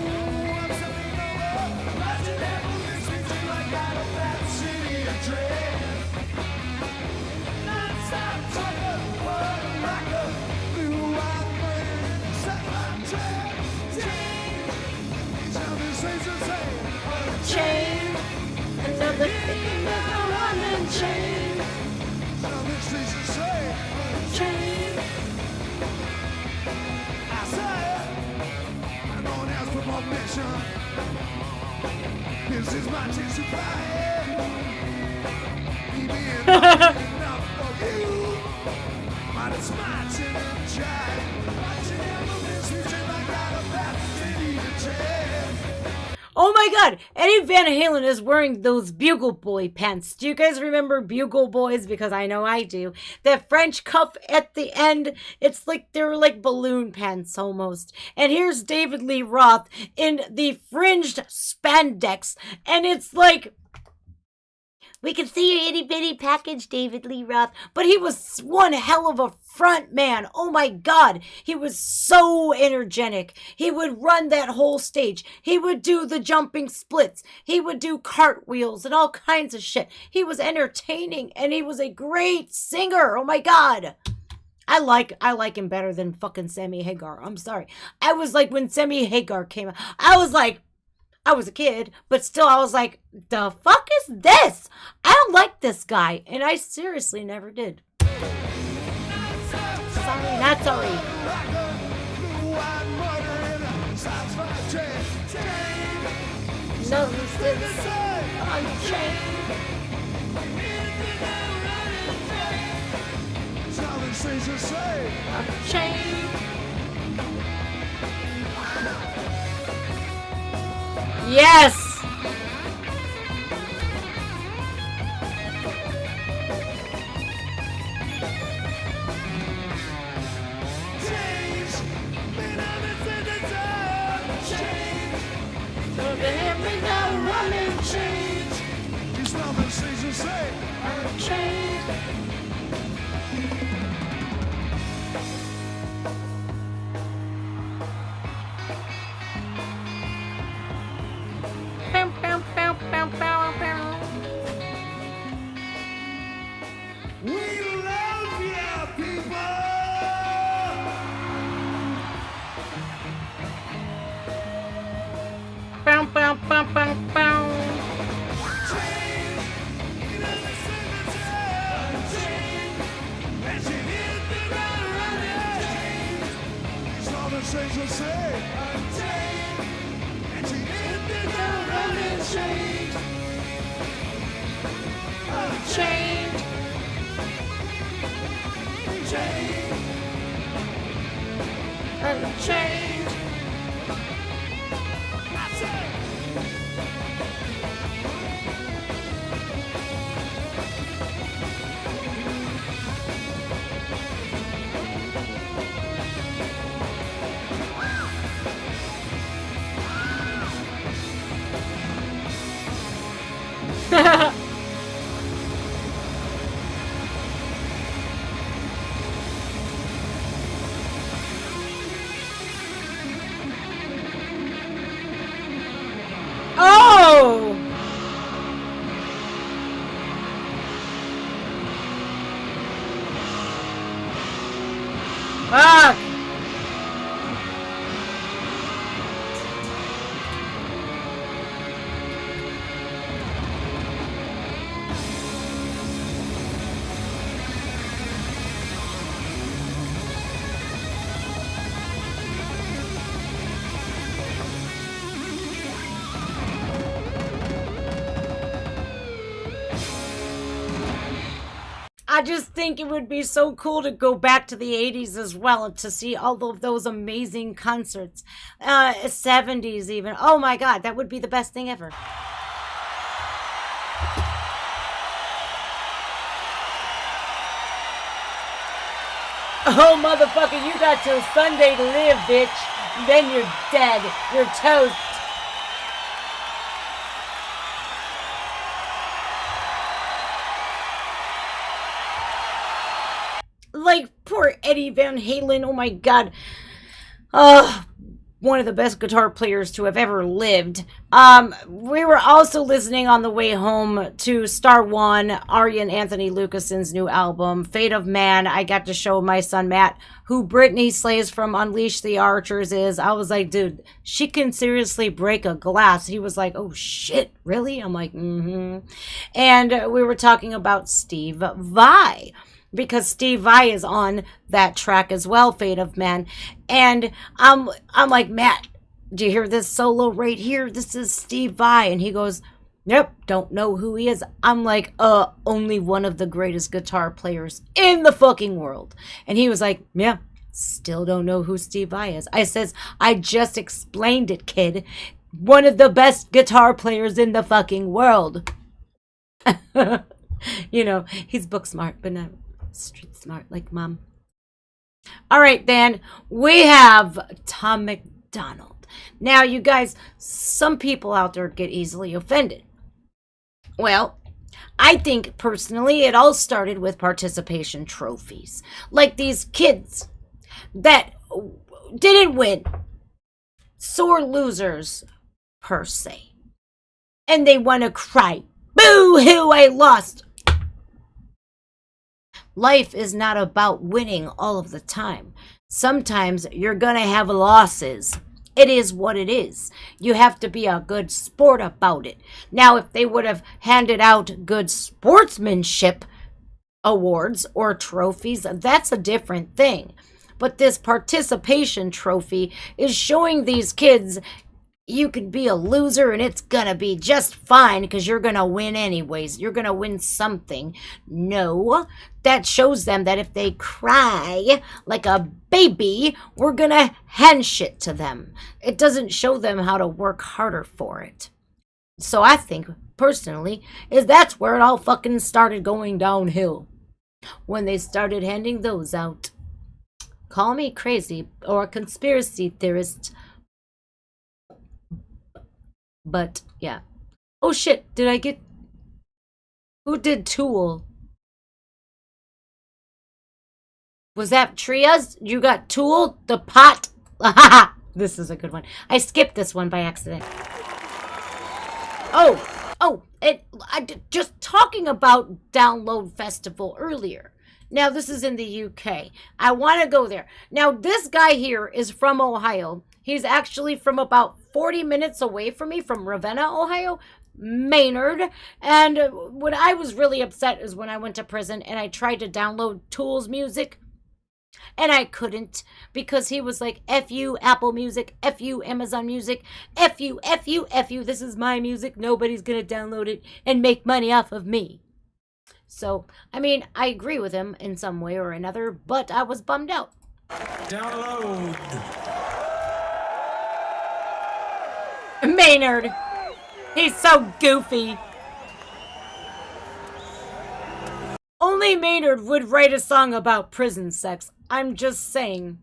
Oh my god, Eddie Van Halen is wearing those Bugle Boy pants. Do you guys remember Bugle Boys? Because I know I do. That French cuff at the end, it's like they're like balloon pants almost. And here's David Lee Roth in the fringed spandex. And it's like, we can see your itty bitty package, David Lee Roth. But he was one hell of a front man. Oh my God. He was so energetic. He would run that whole stage. He would do the jumping splits. He would do cartwheels and all kinds of shit. He was entertaining and he was a great singer. Oh my God. I like him better than fucking Sammy Hagar. I'm sorry. I was like, when Sammy Hagar came out, I was like, I was a kid, but still I was like, the fuck is this? I don't like this guy. And I seriously never did. Sorry, not sorry. No, it's unchained. Unchained. Yes! Oh! Fuck! I just think it would be so cool to go back to the 80s as well and to see all of those amazing concerts. 70s even. Oh my God, that would be the best thing ever. Oh, motherfucker, you got till Sunday to live, bitch. Then you're dead. You're toast. Like, poor Eddie Van Halen, oh my God. One of the best guitar players to have ever lived. We were also listening on the way home to Star One, Ari and Anthony Lucason's new album, Fate of Man. I got to show my son Matt who Brittany Slays from Unleash the Archers is. I was like, dude, she can seriously break a glass. He was like, oh shit, really? I'm like, mm-hmm. And we were talking about Steve Vai, because Steve Vai is on that track as well, Fate of Man. And I'm like, Matt, do you hear this solo right here? This is Steve Vai. And he goes, Yep, don't know who he is. I'm like, only one of the greatest guitar players in the fucking world. And he was like, yeah, still don't know who Steve Vai is. I says, I just explained it, kid. One of the best guitar players in the fucking world. You know, he's book smart, but not street smart like mom. All right, then we have Tom Macdonald. Now, you guys, some people out there get easily offended. Well, I think personally it all started with participation trophies. Like these kids that didn't win, sore losers per se. And they want to cry, boo hoo, I lost. Life is not about winning all of the time. Sometimes you're going to have losses. It is what it is. You have to be a good sport about it. Now, if they would have handed out good sportsmanship awards or trophies, that's a different thing. But this participation trophy is showing these kids you could be a loser and it's gonna be just fine because you're gonna win anyways. You're gonna win something. No, that shows them that if they cry like a baby, we're gonna hand shit to them. It doesn't show them how to work harder for it. So I think, personally, is that's where it all fucking started going downhill. When they started handing those out. Call me crazy or a conspiracy theorist. But, yeah. Oh shit, did I get... Who did Tool? Was that Trias? You got Tool? The Pot? This is a good one. I skipped this one by accident. Just talking about Download Festival earlier. Now, this is in the UK. I want to go there. Now, this guy here is from Ohio. He's actually from about 40 minutes away from me, from Ravenna, Ohio, Maynard. And what I was really upset is when I went to prison and I tried to download Tool's music. And I couldn't because he was like, F you, Apple Music, F you, Amazon Music, F you, F you, F you. This is my music. Nobody's going to download it and make money off of me. So, I mean, I agree with him in some way or another, but I was bummed out. Download. Maynard. He's so goofy. Only Maynard would write a song about prison sex. I'm just saying.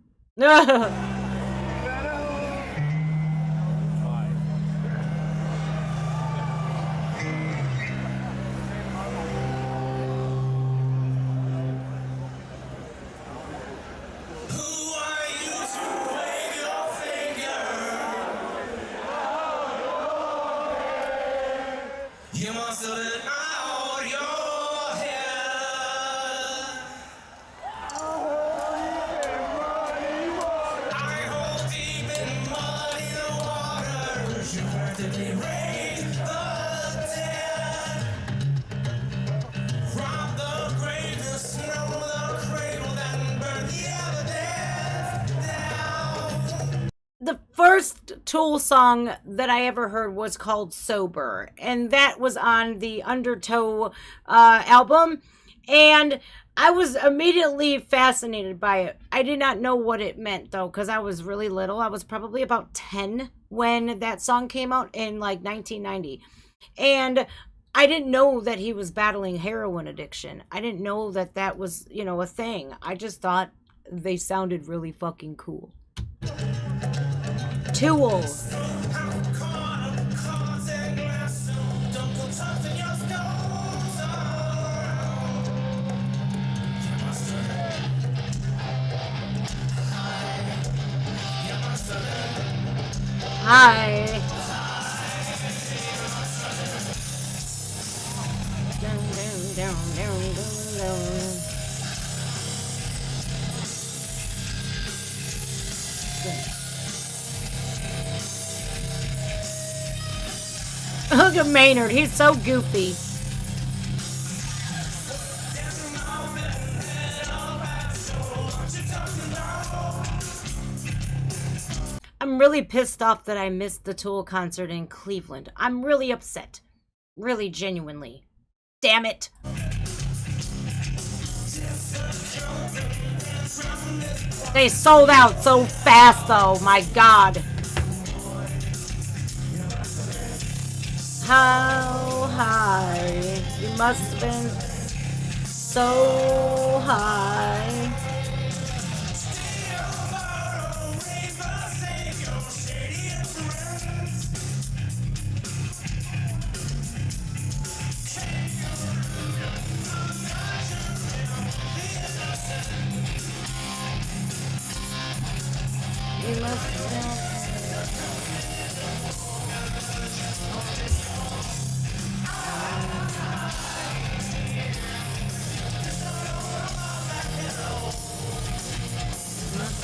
You must have let out your head. I hold deep in muddy waters. You practically raised the dead. From the grave, you snow the cradle that burned the evidence down. The first Tool song that I ever heard was called Sober, and that was on the Undertow album, and I was immediately fascinated by it. I did not know what it meant, though, because I was really little. I was probably about 10 when that song came out in, like, 1990, and I didn't know that he was battling heroin addiction. I didn't know that that was, you know, a thing. I just thought they sounded really fucking cool. Tool. Hi. Look at Maynard. He's so goofy. I'm really pissed off that I missed the Tool concert in Cleveland. I'm really upset. Really, genuinely. Damn it. They sold out so fast, though. My God. How high? You must have been so high. You must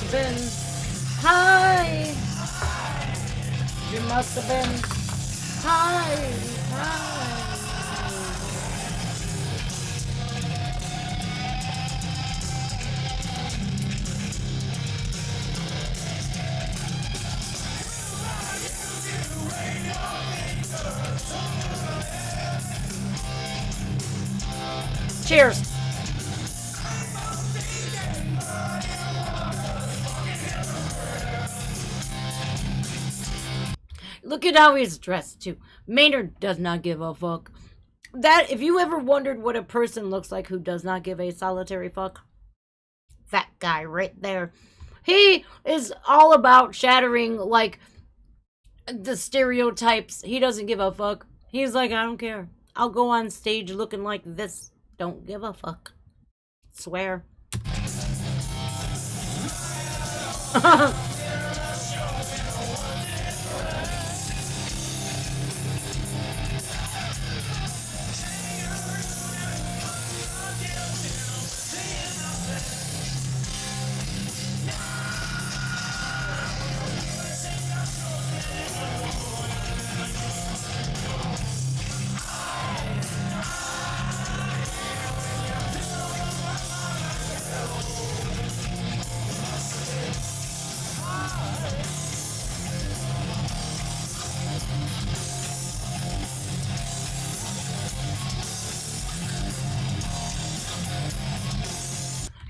have been high. You must have been high. Cheers. Look at how he's dressed too. Maynard does not give a fuck. That, if you ever wondered what a person looks like who does not give a solitary fuck, that guy right there. He is all about shattering, like, the stereotypes. He doesn't give a fuck. He's like, I don't care. I'll go on stage looking like this. Don't give a fuck. Swear.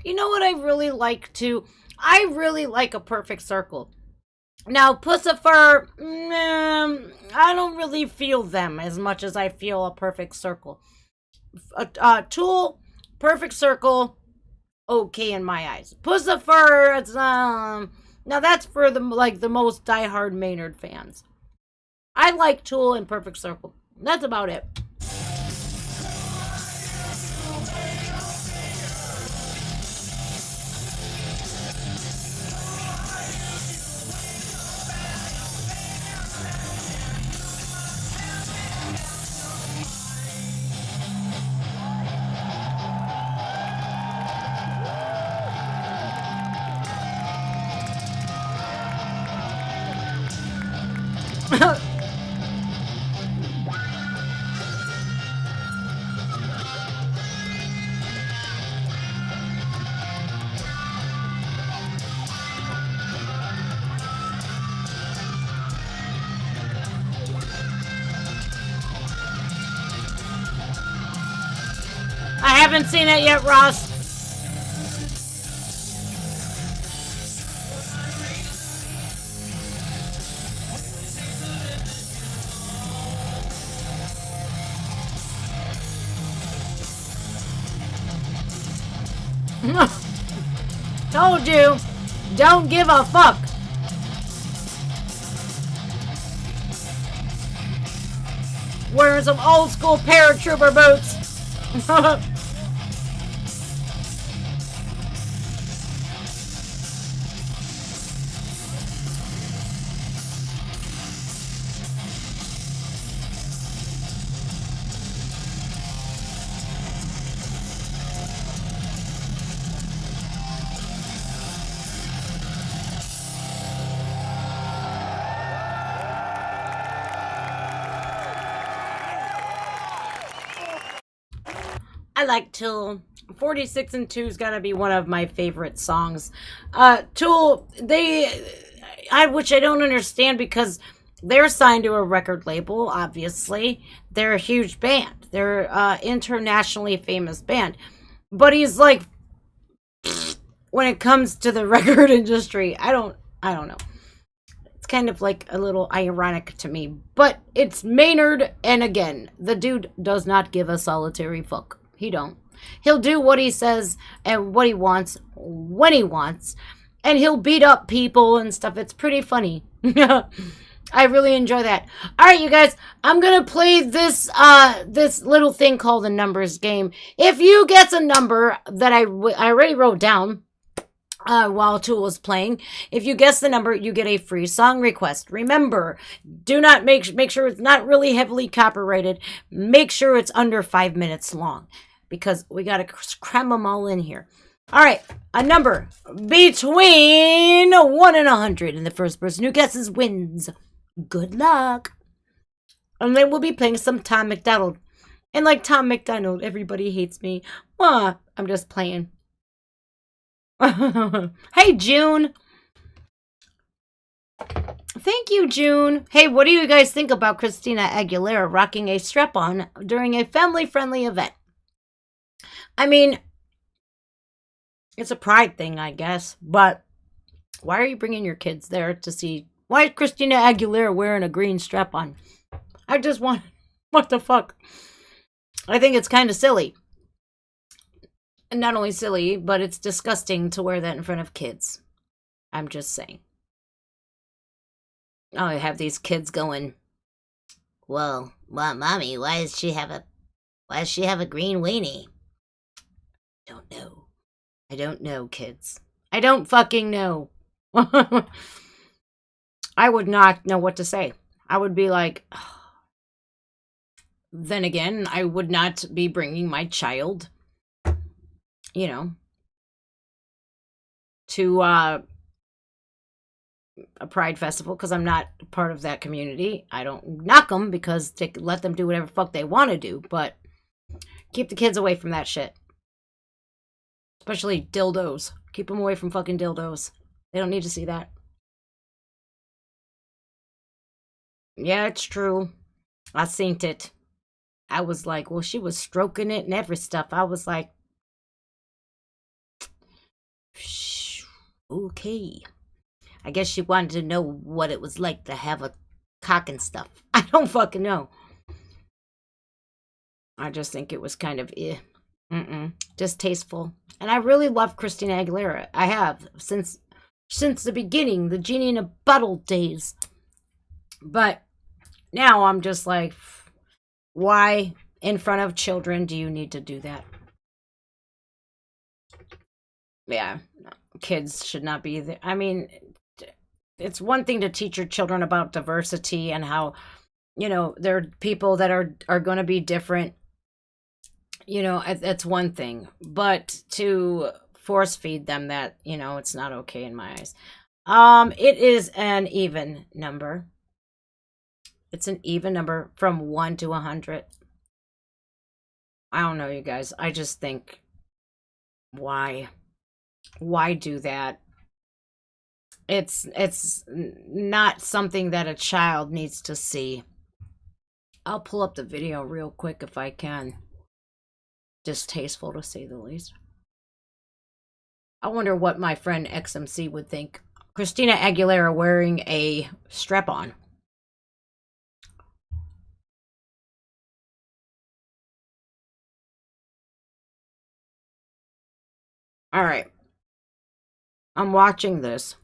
You know what I really like too? I really like a perfect circle. Now, Pussifer, I don't really feel them as much as I feel a perfect circle. Tool, perfect circle, okay in my eyes. Pussifer, it's now that's for the most diehard Maynard fans. I like Tool and Perfect Circle. That's about it. I haven't seen it yet, Ross. Told you, don't give a fuck. Wearing some old school paratrooper boots. I like Tool. 46 and 2's gotta be one of my favorite songs. Tool, which I don't understand because they're signed to a record label, obviously. They're a huge band. They're internationally famous band. But he's like, when it comes to the record industry, I don't know. It's kind of like a little ironic to me. But it's Maynard, and again, the dude does not give a solitary fuck. He don't. He'll do what he says and what he wants when he wants. And he'll beat up people and stuff. It's pretty funny. I really enjoy that. All right, you guys. I'm going to play this this little thing called the numbers game. If you guess a number that I already wrote down while Tool was playing, if you guess the number, you get a free song request. Remember, do not make sure it's not really heavily copyrighted. Make sure it's under 5 minutes long, because we got to cram them all in here. All right, a number between 1 and 100, and the first person who guesses wins. Good luck. And then we'll be playing some Tom Macdonald. And like Tom Macdonald, everybody hates me. I'm just playing. Hey, June. Thank you, June. Hey, what do you guys think about Christina Aguilera rocking a strap-on during a family-friendly event? I mean, it's a pride thing, I guess. But why are you bringing your kids there to see? Why is Christina Aguilera wearing a green strap-on? I just want... What the fuck? I think it's kind of silly. And not only silly, but it's disgusting to wear that in front of kids. I'm just saying. Oh, I have these kids going, well, mommy, why does she have a green weenie? Don't know. I don't know, kids. I don't fucking know. I would not know what to say. I would be like, oh. Then again, I would not be bringing my child, you know, to a pride festival, because I'm not part of that community. I don't knock them, because they let them do whatever fuck they want to do, but keep the kids away from that shit. Especially dildos. Keep them away from fucking dildos. They don't need to see that. Yeah, it's true. I seen it. I was like, well, she was stroking it and every stuff. I was like, okay. I guess she wanted to know what it was like to have a cock and stuff. I don't fucking know. I just think it was kind of distasteful. And I really love Christina Aguilera. I have since the beginning, the Genie in a Bottle days. But now I'm just like, why in front of children do you need to do that? Yeah, kids should not be there. I mean, it's one thing to teach your children about diversity and how, you know, there are people that are going to be different. You know, that's one thing. But to force feed them that, you know, it's not okay in my eyes. It is an even number. It's an even number from 1 to 100. I don't know, you guys. I just think, why? Why do that? It's not something that a child needs to see. I'll pull up the video real quick if I can. Distasteful, to say the least. I wonder what my friend XMC would think. Christina Aguilera wearing a strap-on. All right. I'm watching this.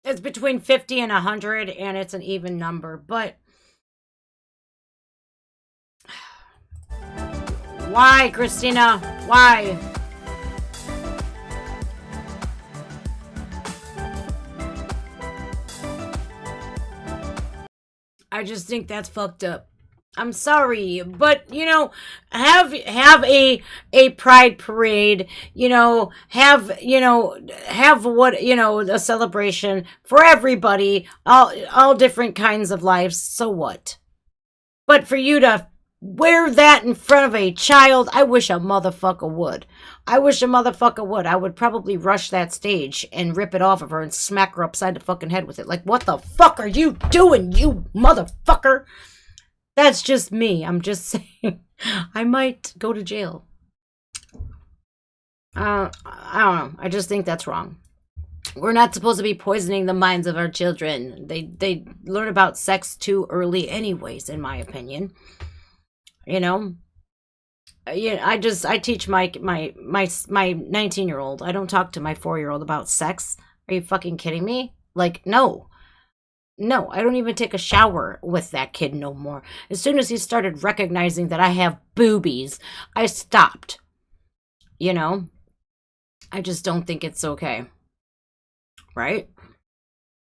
It's between 50 and 100, and it's an even number, but why, Christina? Why? I just think that's fucked up. I'm sorry, but you know, have a pride parade, you know, have what, you know, a celebration for everybody, all different kinds of lives. So what? But for you to wear that in front of a child, I wish a motherfucker would. I wish a motherfucker would. I would probably rush that stage and rip it off of her and smack her upside the fucking head with it. Like, what the fuck are you doing, you motherfucker? That's just me. I'm just saying. I might go to jail. I don't know. I just think that's wrong. We're not supposed to be poisoning the minds of our children. They learn about sex too early anyways, in my opinion. You know? Yeah, I teach my 19-year-old. I don't talk to my 4-year-old about sex. Are you fucking kidding me? Like, no. No, I don't even take a shower with that kid no more. As soon as he started recognizing that I have boobies, I stopped. You know? I just don't think it's okay. Right?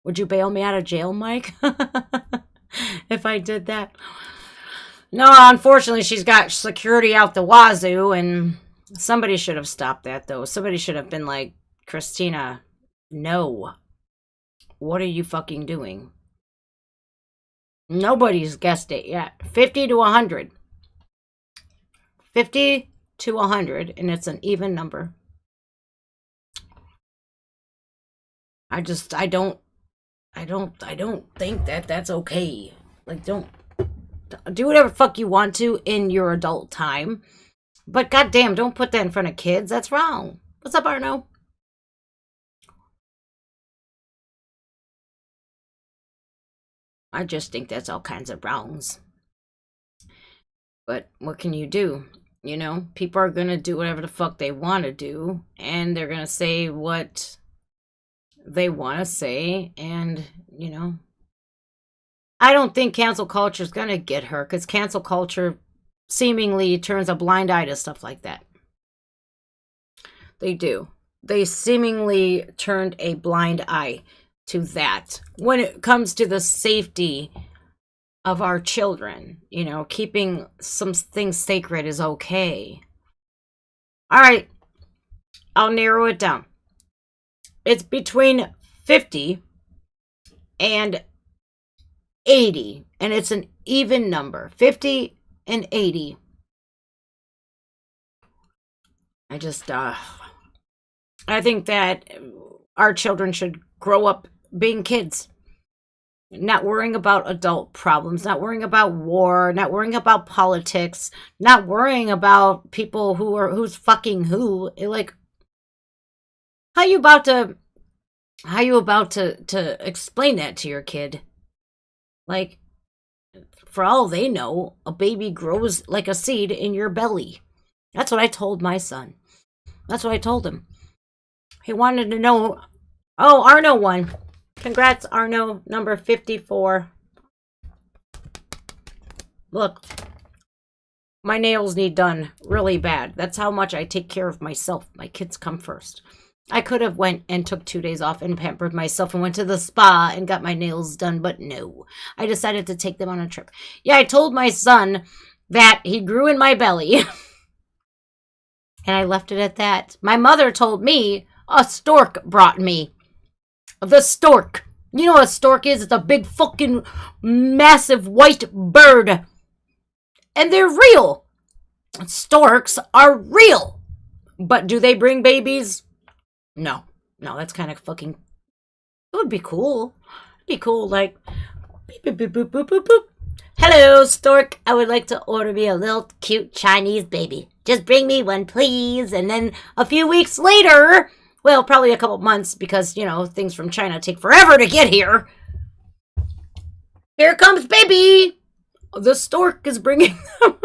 Would you bail me out of jail, Mike? If I did that? No, unfortunately, she's got security out the wazoo, and somebody should have stopped that, though. Somebody should have been like, Christina, no. What are you fucking doing? Nobody's guessed it yet. 50 to 100. 50 to 100, and it's an even number. I don't think that that's okay. Like, don't do whatever fuck you want to in your adult time. But goddamn, don't put that in front of kids. That's wrong. What's up, Arno? I just think that's all kinds of wrongs. But what can you do? You know, people are gonna do whatever the fuck they want to do, and they're gonna say what they want to say, and, you know, I don't think cancel culture is gonna get her, because cancel culture seemingly turns a blind eye to stuff like that. They do. They seemingly turned a blind eye to that when it comes to the safety of our children. You know, keeping some things sacred is okay. All right, I'll narrow it down. It's between 50 and 80, and it's an even number. 50 and 80. I think that our children should grow up being kids, not worrying about adult problems, not worrying about war, not worrying about politics, not worrying about people who's fucking who. Like, how you about to explain that to your kid? Like, for all they know, a baby grows like a seed in your belly. That's what I told my son. That's what I told him. He wanted to know. Oh, Arno won. Congrats, Arno, number 54. Look, my nails need done really bad. That's how much I take care of myself. My kids come first. I could have went and took 2 days off and pampered myself and went to the spa and got my nails done, but no. I decided to take them on a trip. Yeah, I told my son that he grew in my belly. And I left it at that. My mother told me a stork brought me. The stork. You know what a stork is? It's a big fucking massive white bird. And they're real. Storks are real. But do they bring babies? No. No, that's kind of fucking... It would be cool. It'd be cool, like... Beep, beep, beep, boop, boop, boop, boop. Hello, stork. I would like to order me a little cute Chinese baby. Just bring me one, please. And then a few weeks later... Well, probably a couple months, because, you know, things from China take forever to get here. Here comes baby. The stork is bringing them.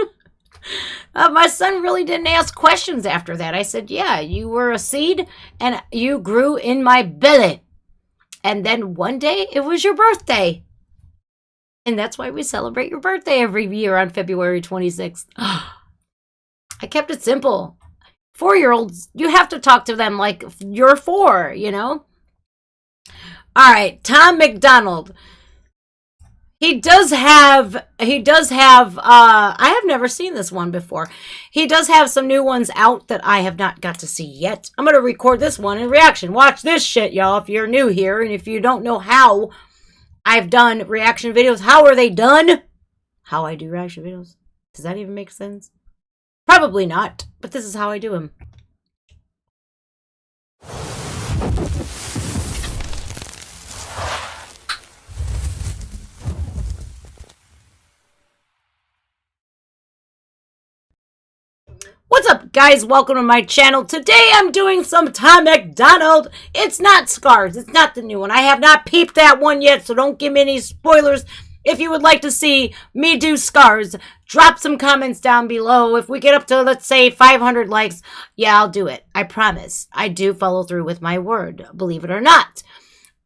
My son really didn't ask questions after that. I said, yeah, you were a seed and you grew in my belly. And then one day it was your birthday. And that's why we celebrate your birthday every year on February 26th. I kept it simple. 4-year-olds, you have to talk to them like you're 4, you know? All right, Tom Macdonald. I have never seen this one before. He does have some new ones out that I have not got to see yet. I'm going to record this one in reaction. Watch this shit, y'all, if you're new here. And if you don't know how I've done reaction videos, how are they done? How I do reaction videos. Does that even make sense? Probably not, but this is how I do them. What's up, guys? Welcome to my channel. Today I'm doing some Tom Macdonald. It's not Scars. It's not the new one. I have not peeped that one yet, so don't give me any spoilers. If you would like to see me do Scars, drop some comments down below. If we get up to, let's say, 500 likes, yeah, I'll do it. I promise. I do follow through with my word, believe it or not.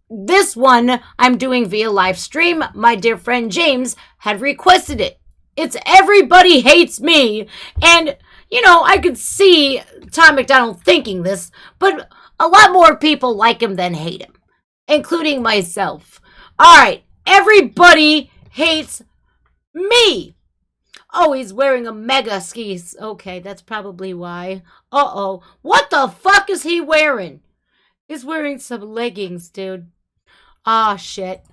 This one I'm doing via live stream. My dear friend James had requested it. It's Everybody Hates Me, and you know, I could see Tom Macdonald thinking this, but a lot more people like him than hate him, including myself. Alright, everybody hates me. Oh, he's wearing a mega skis. Okay, that's probably why. Uh-oh. What the fuck is he wearing? He's wearing some leggings, dude. Ah, shit.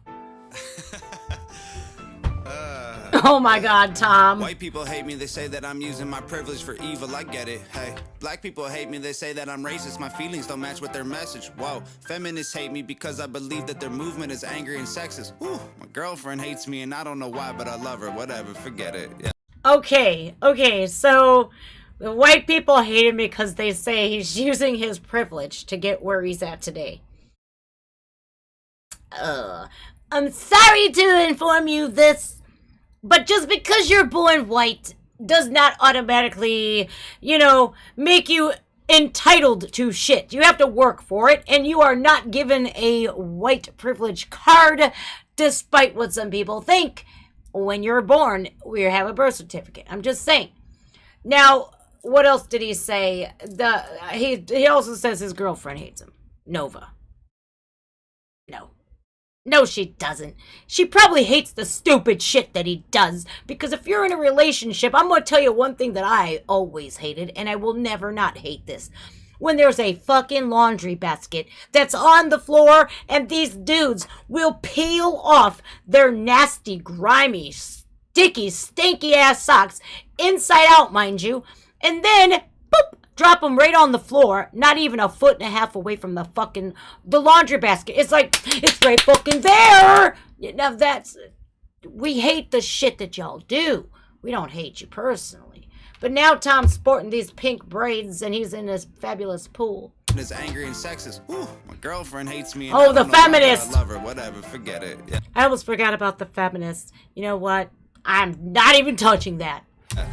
Oh my god, Tom. White people hate me, they say that I'm using my privilege for evil, I get it, hey. Black people hate me, they say that I'm racist, my feelings don't match with their message, whoa. Feminists hate me because I believe that their movement is angry and sexist. Whew. My girlfriend hates me and I don't know why, but I love her, whatever, forget it, yeah. Okay, so the white people hate him because they say he's using his privilege to get where he's at today. I'm sorry to inform you this, but just because you're born white does not automatically, you know, make you entitled to shit. You have to work for it, and you are not given a white privilege card, despite what some people think. When you're born, we have a birth certificate. I'm just saying. Now, what else did he say? He also says his girlfriend hates him. Nova. No, she doesn't. She probably hates the stupid shit that he does. Because if you're in a relationship, I'm going to tell you one thing that I always hated, and I will never not hate this. When there's a fucking laundry basket that's on the floor, and these dudes will peel off their nasty, grimy, sticky, stinky ass socks, inside out, mind you, and then, boop, drop them right on the floor, not even a foot and a half away from the laundry basket. It's like, it's right fucking there! Now we hate the shit that y'all do. We don't hate you personally. But now Tom's sporting these pink braids and he's in this fabulous pool. Is angry and sexist. Whew. My girlfriend hates me and oh, the feminist! I love her, whatever, forget it, yeah. I almost forgot about the feminist. You know what? I'm not even touching that.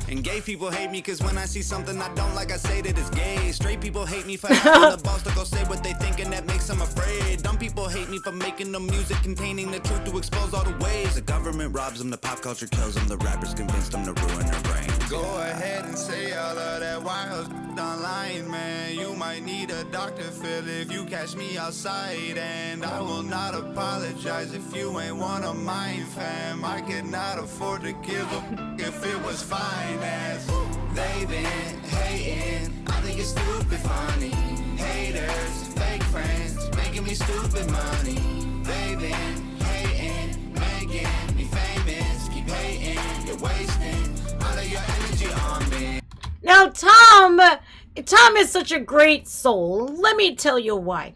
And gay people hate me cause when I see something I don't like I say that it's gay. Straight people hate me for having the balls to go say what they think and that makes them afraid. Dumb people hate me for making the music containing the truth to expose all the ways. The government robs them, the pop culture kills them, the rappers convince them to ruin their brains. Go ahead and say all of that wild online, man. You might need a doctor, Phil, if you catch me outside. And I will not apologize if you ain't one of mine, fam. I could not afford to give a if it was fine. They've been hating, I think it's stupid funny. Haters, fake friends, making me stupid money. They've been hating, making me famous. Keep hating, you're wasting all of your energy on me. Now Tom is such a great soul. Let me tell you why.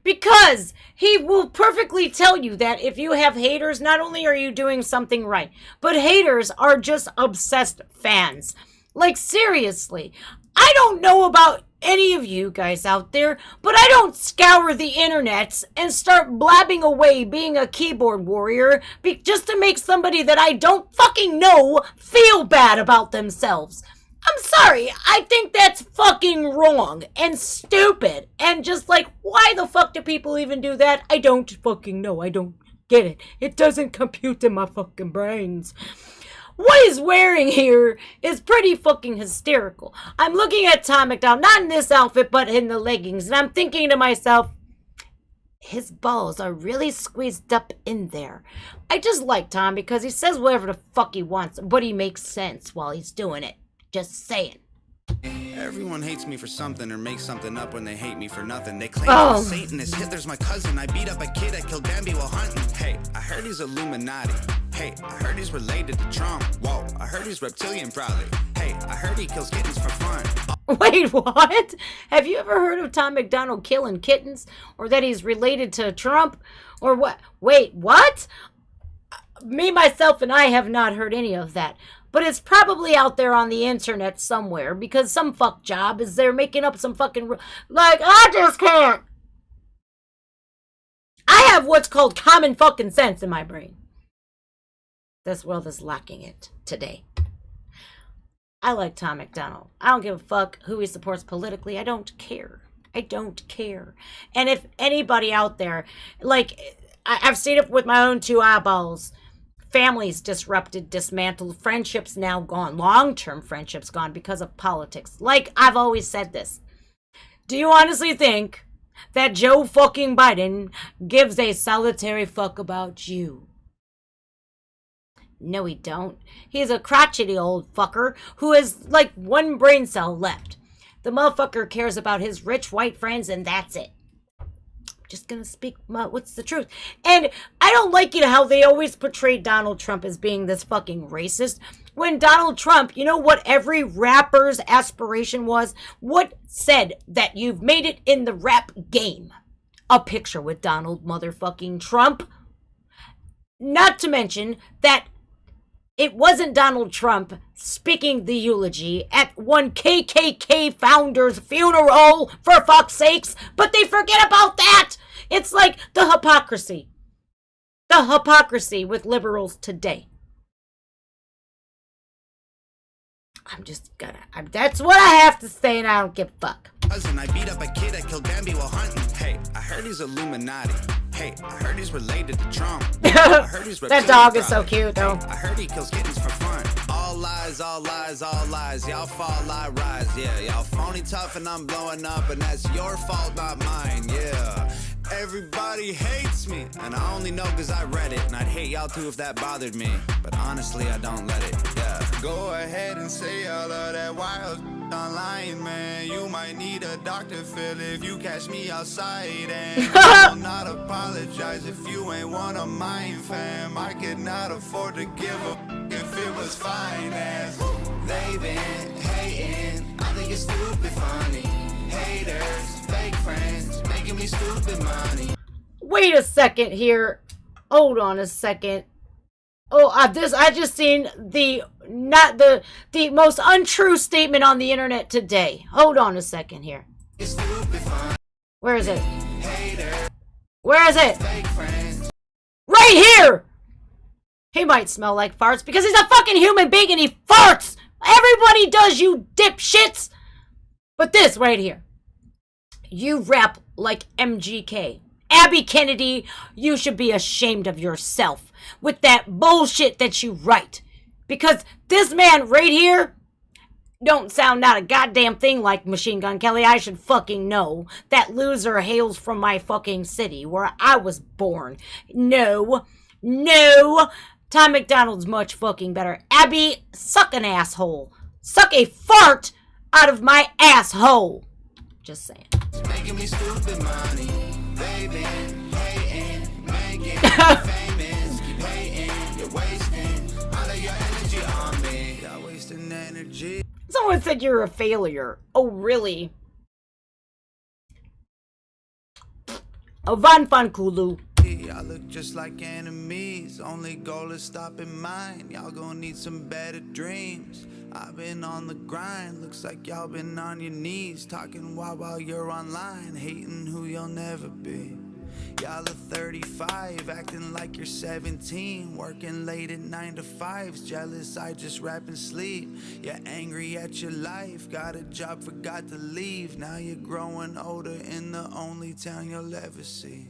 Because he will perfectly tell you that if you have haters, not only are you doing something right, but haters are just obsessed fans. Like, seriously, I don't know about any of you guys out there, but I don't scour the internets and start blabbing away being a keyboard warrior just to make somebody that I don't fucking know feel bad about themselves. I'm sorry, I think that's fucking wrong and stupid and just like, why the fuck do people even do that? I don't fucking know. I don't get it. It doesn't compute in my fucking brains. What he's wearing here is pretty fucking hysterical. I'm looking at Tom Macdonald, not in this outfit, but in the leggings, and I'm thinking to myself, his balls are really squeezed up in there. I just like Tom because he says whatever the fuck he wants, but he makes sense while he's doing it. Just saying. Everyone hates me for something or makes something up when they hate me for nothing. They claim I'm a Satanist, Hitler's my cousin. I beat up a kid that killed Bambi while hunting. Hey, I heard he's Illuminati. Hey, I heard he's related to Trump. Whoa, I heard he's reptilian probably. Hey, I heard he kills kittens for fun. Wait, what? Have you ever heard of Tom Macdonald killing kittens? Or that he's related to Trump? Or what? Wait, what? Me, myself, and I have not heard any of that. But it's probably out there on the internet somewhere because some fuck job is there making up some fucking... Like, I just can't. I have what's called common fucking sense in my brain. This world is lacking it today. I like Tom Macdonald. I don't give a fuck who he supports politically. I don't care. I don't care. And if anybody out there, like, I've seen it with my own two eyeballs. Families disrupted, dismantled, friendships now gone, long-term friendships gone because of politics. Like, I've always said this. Do you honestly think that Joe fucking Biden gives a solitary fuck about you? No, he don't. He's a crotchety old fucker who has, like, one brain cell left. The motherfucker cares about his rich white friends and that's it. Just gonna speak what's the truth. And I don't like it how they always portray Donald Trump as being this fucking racist. When Donald Trump, you know what every rapper's aspiration was? What said that you've made it in the rap game? A picture with Donald motherfucking Trump. Not to mention that it wasn't Donald Trump speaking the eulogy at one KKK founder's funeral, for fuck's sakes, but they forget about that. It's like the hypocrisy. The hypocrisy with liberals today. I'm just gonna... that's what I have to say, and I don't give a fuck. Cousin, I beat up a kid that killed Bambi while hunting. Hey, I heard he's Illuminati. Hey, I heard he's related to Trump. I heard he's that dog is so cute, though. Hey, I heard he kills kittens for fun. All lies, all lies, all lies. Y'all fall, I rise. Yeah, y'all phony tough and I'm blowing up, and that's your fault, not mine. Yeah. Everybody hates me, and I only know because I read it, and I'd hate y'all too if that bothered me, but honestly I don't let it, yeah. Go ahead and say all of that wild online, man. You might need a Dr. Phil if you catch me outside, and I will not apologize if you ain't one of mine, fam. I could not afford to give a if it was finance. They been hating, I think it's stupid funny. Haters, fake friends, making me stupid money. Wait a second here. Hold on a second. Oh, I just seen the most untrue statement on the internet today. Hold on a second here. Where is it? Where is it? Right here! He might smell like farts because he's a fucking human being and he farts! Everybody does, you dipshits! But this right here. You rap like MGK. Abby Kennedy, you should be ashamed of yourself with that bullshit that you write. Because this man right here don't sound not a goddamn thing like Machine Gun Kelly. I should fucking know. That loser hails from my fucking city where I was born. No. Tom Macdonald's much fucking better. Abby, suck an asshole. Suck a fart out of my asshole. Just saying. Making me stupid money. They been hating, making me famous. Keep hating, you're wasting all of your energy on me. You're wasting energy. Someone said you're a failure. Oh, really? Oh, Van Kulu. Y'all look just like enemies. Only goal is stopping mine. Y'all gonna need some better dreams. I've been on the grind. Looks like y'all been on your knees. Talking while you're online. Hating who you'll never be. Y'all are 35, acting like you're 17. Working late at 9 to 5s. Jealous, I just rap and sleep. You're angry at your life. Got a job, forgot to leave. Now you're growing older in the only town you'll ever see.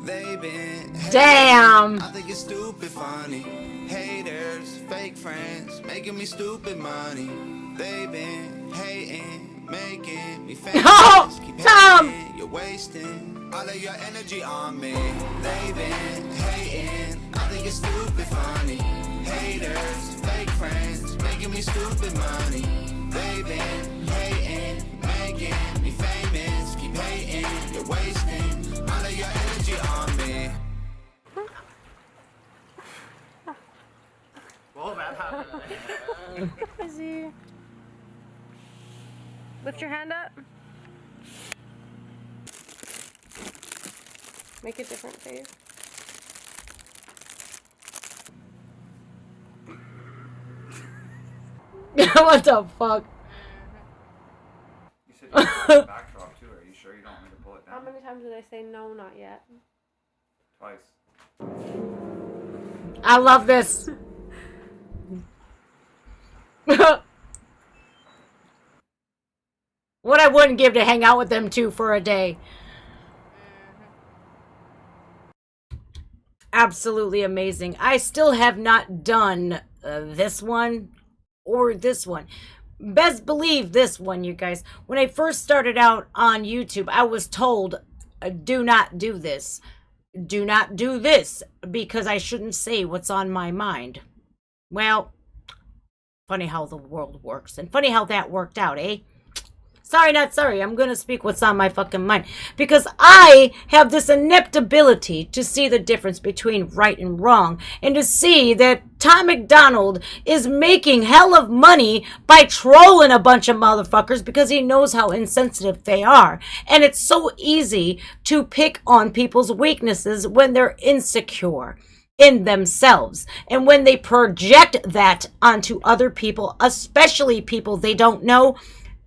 They been damn. I think it's stupid funny. Haters, fake friends, making me stupid money. They been hating, making me famous. Oh, Keep Tom. hating, you're wasting All of your energy on me. They've been hating. I think it's stupid funny. Haters, fake friends, making me stupid money. They've been hating, making me famous. Keep hating, you're wasting all of your energy on me. Well, that happened. Izzy. Lift your hand up. Make a different face. What the fuck? You said you want a backdrop too. Are you sure you don't want me to pull it How down? many times did I say no, not yet? Twice. I love this. What I wouldn't give to hang out with them two for a day. Absolutely amazing. I still have not done this one or this one. Best believe this one, you guys. When I first started out on YouTube, I was told, do not do this. Do not do this because I shouldn't say what's on my mind. Well, funny how the world works and funny how that worked out, eh? Sorry, not sorry. I'm going to speak what's on my fucking mind. Because I have this inept ability to see the difference between right and wrong. And to see that Tom Macdonald is making hell of money by trolling a bunch of motherfuckers because he knows how insensitive they are. And it's so easy to pick on people's weaknesses when they're insecure in themselves. And when they project that onto other people, especially people they don't know,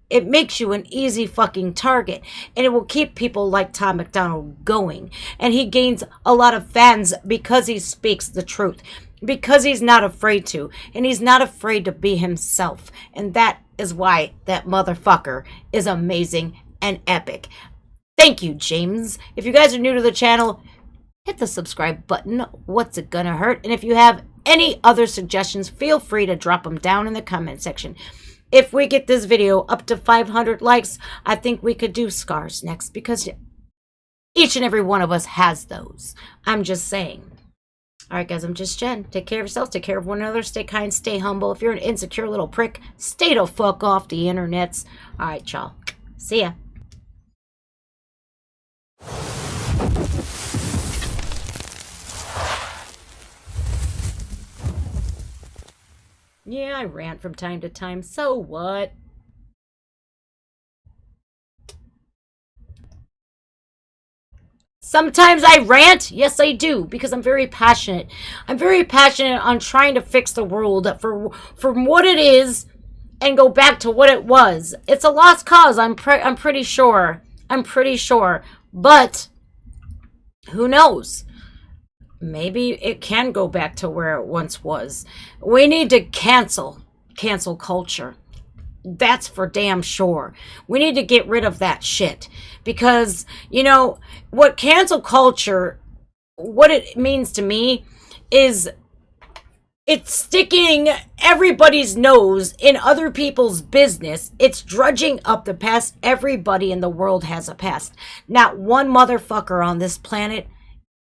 it makes you an easy fucking target, and it will keep people like Tom Macdonald going. And he gains a lot of fans because he speaks the truth, because he's not afraid to, and he's not afraid to be himself. And that is why that motherfucker is amazing and epic. Thank you, James. If you guys are new to the channel, hit the subscribe button. What's it gonna hurt? And if you have any other suggestions, feel free to drop them down in the comment section. If we get this video up to 500 likes, I think we could do scars next because each and every one of us has those. I'm just saying. All right, guys, I'm just Jen. Take care of yourself. Take care of one another. Stay kind. Stay humble. If you're an insecure little prick, stay the fuck off the internets. All right, y'all. See ya. Yeah, I rant from time to time. So what? Sometimes I rant. Yes, I do, because I'm very passionate. I'm very passionate on trying to fix the world from what it is and go back to what it was. It's a lost cause. I'm pretty sure. I'm pretty sure. But who knows? Maybe it can go back to where it once was. We need to cancel culture. That's for damn sure. We need to get rid of that shit. Because, you know, what cancel culture, what it means to me is it's sticking everybody's nose in other people's business. It's drudging up the past. Everybody in the world has a past. Not one motherfucker on this planet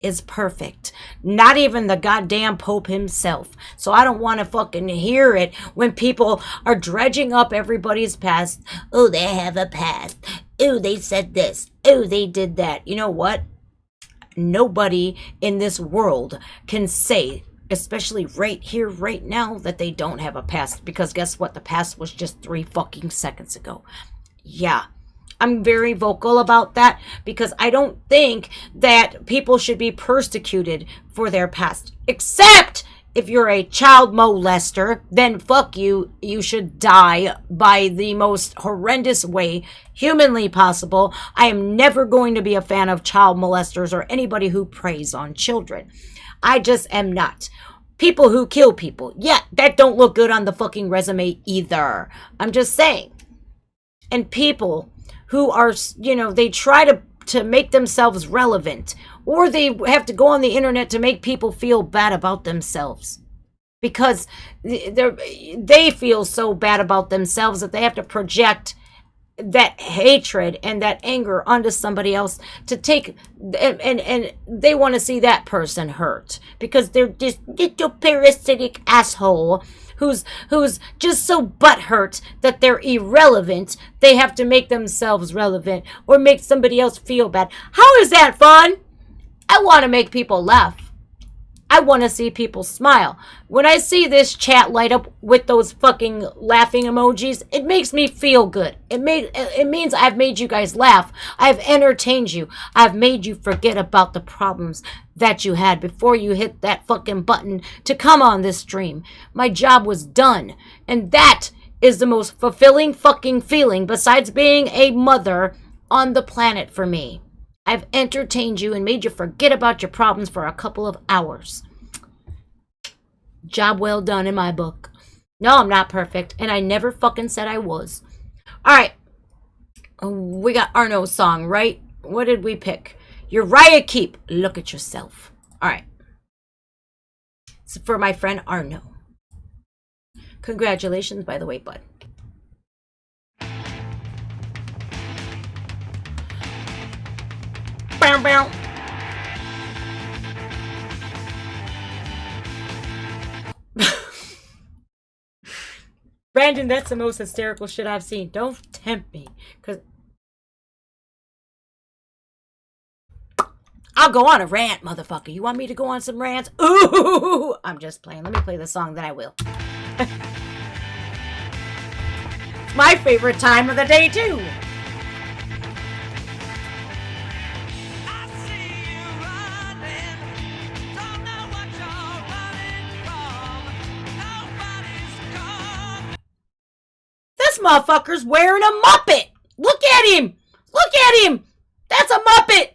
is perfect. Not even the goddamn Pope himself. So I don't want to fucking hear it when people are dredging up everybody's past. Oh, they have a past. Oh, they said this. Oh, they did that. You know what? Nobody in this world can say, especially right here, right now, that they don't have a past. Because guess what? The past was just 3 fucking seconds ago. Yeah. I'm very vocal about that because I don't think that people should be persecuted for their past. Except if you're a child molester, then fuck you. You should die by the most horrendous way humanly possible. I am never going to be a fan of child molesters or anybody who preys on children. I just am not. People who kill people. Yeah, that don't look good on the fucking resume either. I'm just saying. And people who are, you know, they try to make themselves relevant, or they have to go on the internet to make people feel bad about themselves because they feel so bad about themselves that they have to project that hatred and that anger onto somebody else to take, and they want to see that person hurt because they're this little parasitic asshole who's just so butthurt that they're irrelevant. They have to make themselves relevant or make somebody else feel bad. How is that fun? I want to make people laugh. I want to see people smile. When I see this chat light up with those fucking laughing emojis, it makes me feel good. It means I've made you guys laugh. I've entertained you. I've made you forget about the problems that you had before you hit that fucking button to come on this stream. My job was done. And that is the most fulfilling fucking feeling besides being a mother on the planet for me. I've entertained you and made you forget about your problems for a couple of hours. Job well done in my book. No, I'm not perfect, and I never fucking said I was. Alright. We got Arno's song, right? What did we pick? Uriah Keep. Look at yourself. Alright. It's for my friend Arno. Congratulations, by the way, bud. Bow, bow. Brandon, that's the most hysterical shit I've seen. Don't tempt me, because I'll go on a rant, motherfucker. You want me to go on some rants? Ooh, I'm just playing. Let me play the song, then I will. It's my favorite time of the day, too. This motherfucker's wearing a Muppet. Look at him. Look at him. That's a Muppet.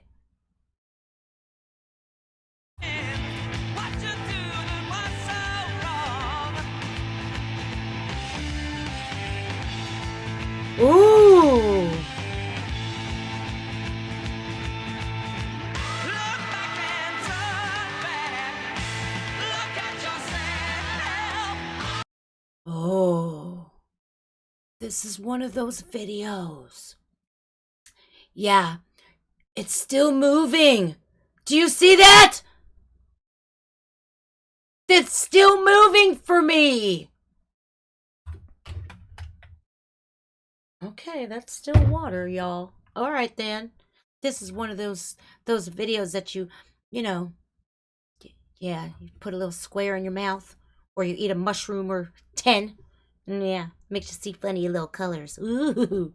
Ooh. Oh. This is one of those videos. Yeah. It's still moving. Do you see that? It's still moving for me. Okay, that's still water, y'all. All right, then. This is one of those videos that you know, yeah, you put a little square in your mouth, or you eat a mushroom or 10. Yeah, makes you see funny little colors. Ooh.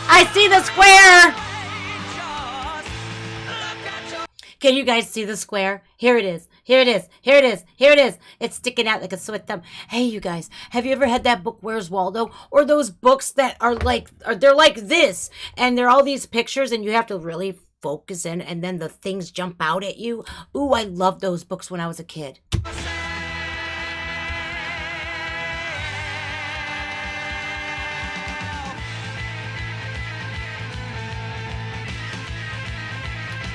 I see the square! Can you guys see the square? Here it is. Here it is. Here it is. Here it is. It's sticking out like a sore thumb. Hey, you guys, have you ever had that book, Where's Waldo? Or those books that are like, they're like this, and they're all these pictures, and you have to really focus in, and then the things jump out at you. Ooh, I loved those books when I was a kid.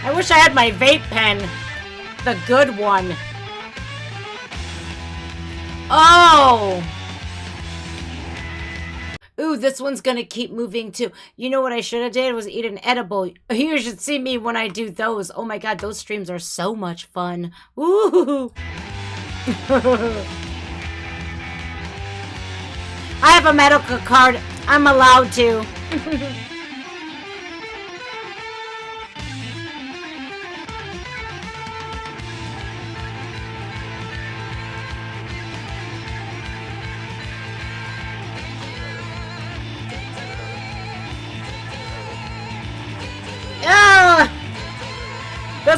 I wish I had my vape pen. The good one. Oh! Ooh, this one's gonna keep moving too. You know what I should have did was eat an edible. You should see me when I do those. Oh my god, those streams are so much fun. Ooh! I have a medical card. I'm allowed to.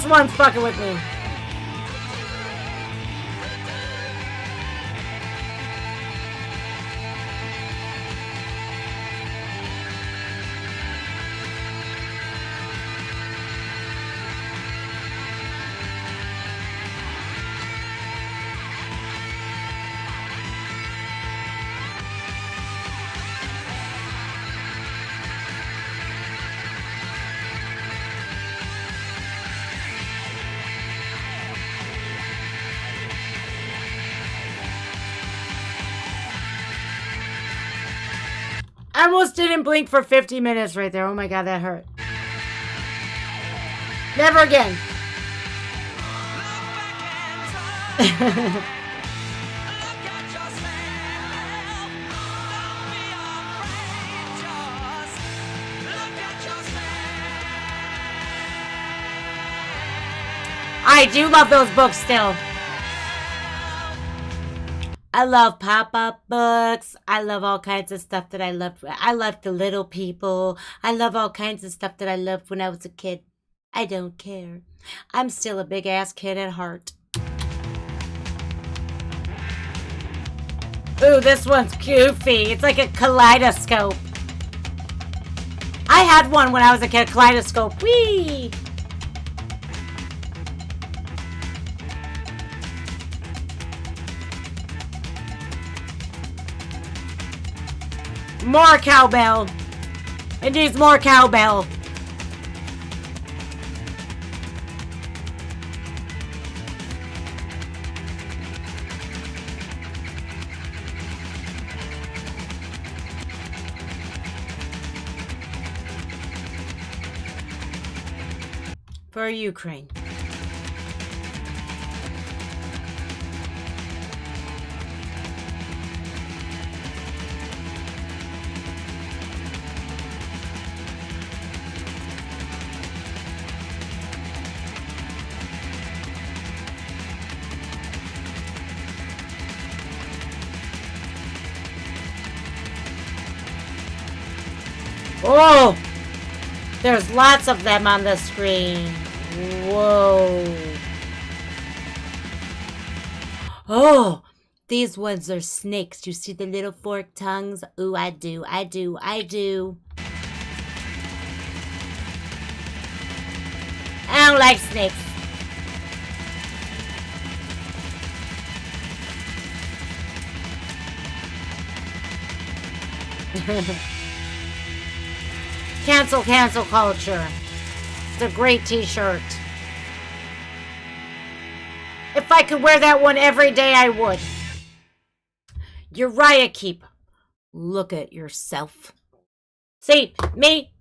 this one's fucking with me. I almost didn't blink for 50 minutes right there. Oh my god, that hurt. Never again. I do love those books still. I love pop-up books. I love all kinds of stuff that I love. I love the little people. I love all kinds of stuff that I loved when I was a kid. I don't care. I'm still a big-ass kid at heart. Ooh, this one's goofy. It's like a kaleidoscope. I had one when I was a kid, kaleidoscope. Whee! More cowbell. It needs more cowbell. For Ukraine. Oh, there's lots of them on the screen. Whoa. Oh, these ones are snakes. You see the little forked tongues? Ooh, I do. I do. I don't like snakes. Cancel culture. It's a great t-shirt. If I could wear that one every day, I would. Uriah Keep. Look at yourself. See, me,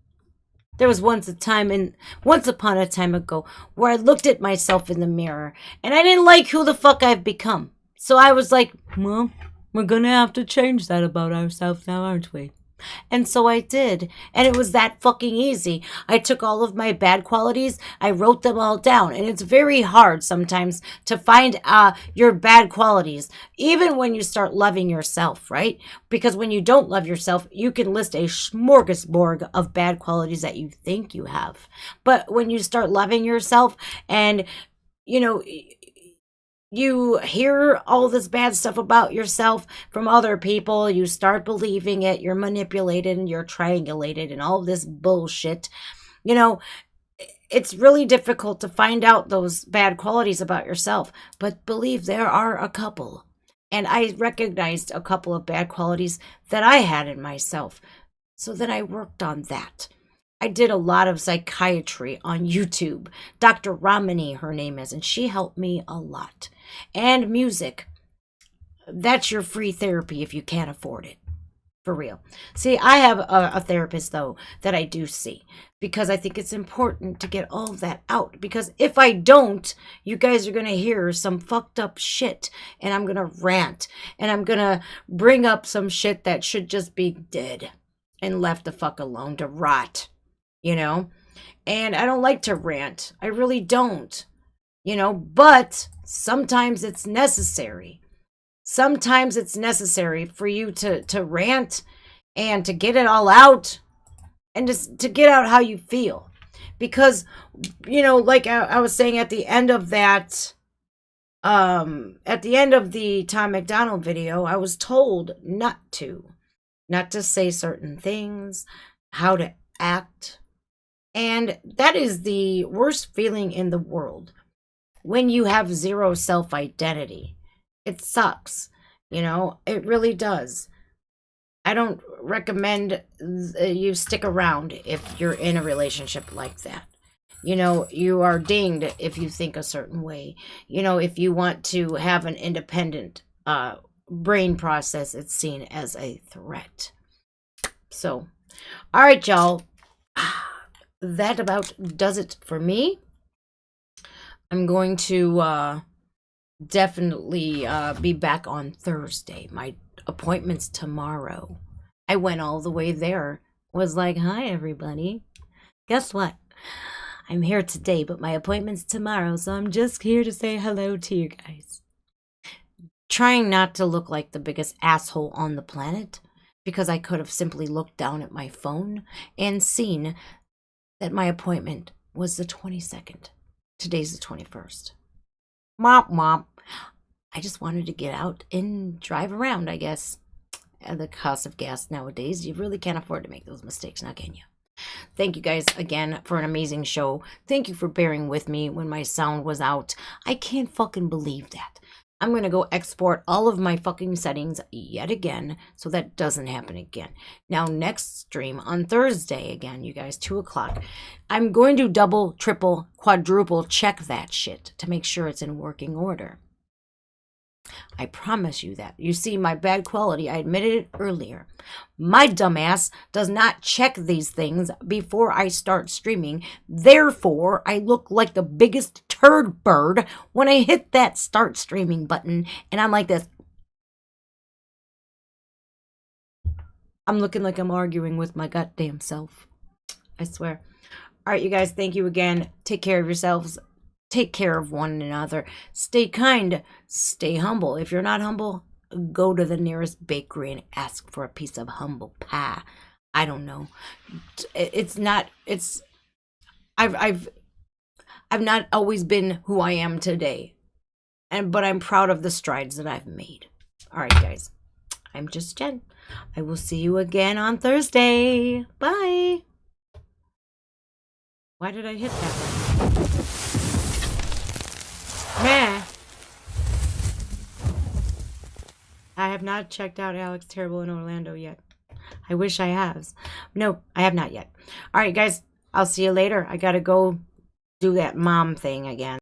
there was once upon a time ago where I looked at myself in the mirror and I didn't like who the fuck I've become. So I was like, well, we're gonna have to change that about ourselves now, aren't we? And so I did. And it was that fucking easy. I took all of my bad qualities, I wrote them all down. And it's very hard sometimes to find your bad qualities, even when you start loving yourself, right? Because when you don't love yourself, you can list a smorgasbord of bad qualities that you think you have. But when you start loving yourself and, you know, you hear all this bad stuff about yourself from other people, you start believing it, you're manipulated and you're triangulated and all this bullshit. You know, it's really difficult to find out those bad qualities about yourself, but believe there are a couple. And I recognized a couple of bad qualities that I had in myself. So then I worked on that. I did a lot of psychiatry on YouTube. Dr. Ramani, her name is, and she helped me a lot. And music. That's your free therapy if you can't afford it. For real. See, I have a therapist, though, that I do see. Because I think it's important to get all of that out. Because if I don't, you guys are going to hear some fucked up shit. And I'm going to rant. And I'm going to bring up some shit that should just be dead. And left the fuck alone to rot. You know? And I don't like to rant. I really don't. You know? But sometimes it's necessary. Sometimes it's necessary for you to rant and to get it all out and to get out how you feel. Because, like I was saying at the end of that, at the end of the Tom Macdonald video, I was told not to say certain things, how to act. And that is the worst feeling in the world when you have zero self-identity. It sucks, it really does. I don't recommend you stick around if you're in a relationship like that. You are dinged if you think a certain way. If you want to have an independent brain process, it's seen as a threat. So, all right, y'all. That about does it for me. I'm going to definitely be back on Thursday. My appointment's tomorrow. I went all the way there. Was like, hi, everybody. Guess what? I'm here today, but my appointment's tomorrow, so I'm just here to say hello to you guys. Trying not to look like the biggest asshole on the planet, because I could have simply looked down at my phone and seen that my appointment was the 22nd. Today's the 21st. Mop. I just wanted to get out and drive around, I guess. At the cost of gas nowadays, you really can't afford to make those mistakes, now can you? Thank you guys again for an amazing show. Thank you for bearing with me when my sound was out. I can't fucking believe that. I'm going to go export all of my fucking settings yet again so that doesn't happen again. Now, next stream on Thursday, again, you guys, 2 o'clock, I'm going to double, triple, quadruple check that shit to make sure it's in working order. I promise you that. You see, my bad quality, I admitted it earlier. My dumbass does not check these things before I start streaming. Therefore, I look like the biggest turd bird when I hit that start streaming button. And I'm like this. I'm looking like I'm arguing with my goddamn self. I swear. All right, you guys, thank you again. Take care of yourselves. Take care of one another. Stay kind. Stay humble. If you're not humble, go to the nearest bakery and ask for a piece of humble pie. I don't know. I've not always been who I am today. But I'm proud of the strides that I've made. All right, guys. I'm just Jen. I will see you again on Thursday. Bye. Why did I hit that button? Meh. I have not checked out Alex Terrible in Orlando yet. I wish I have. No, I have not yet. All right, guys. I'll see you later. I gotta go do that mom thing again.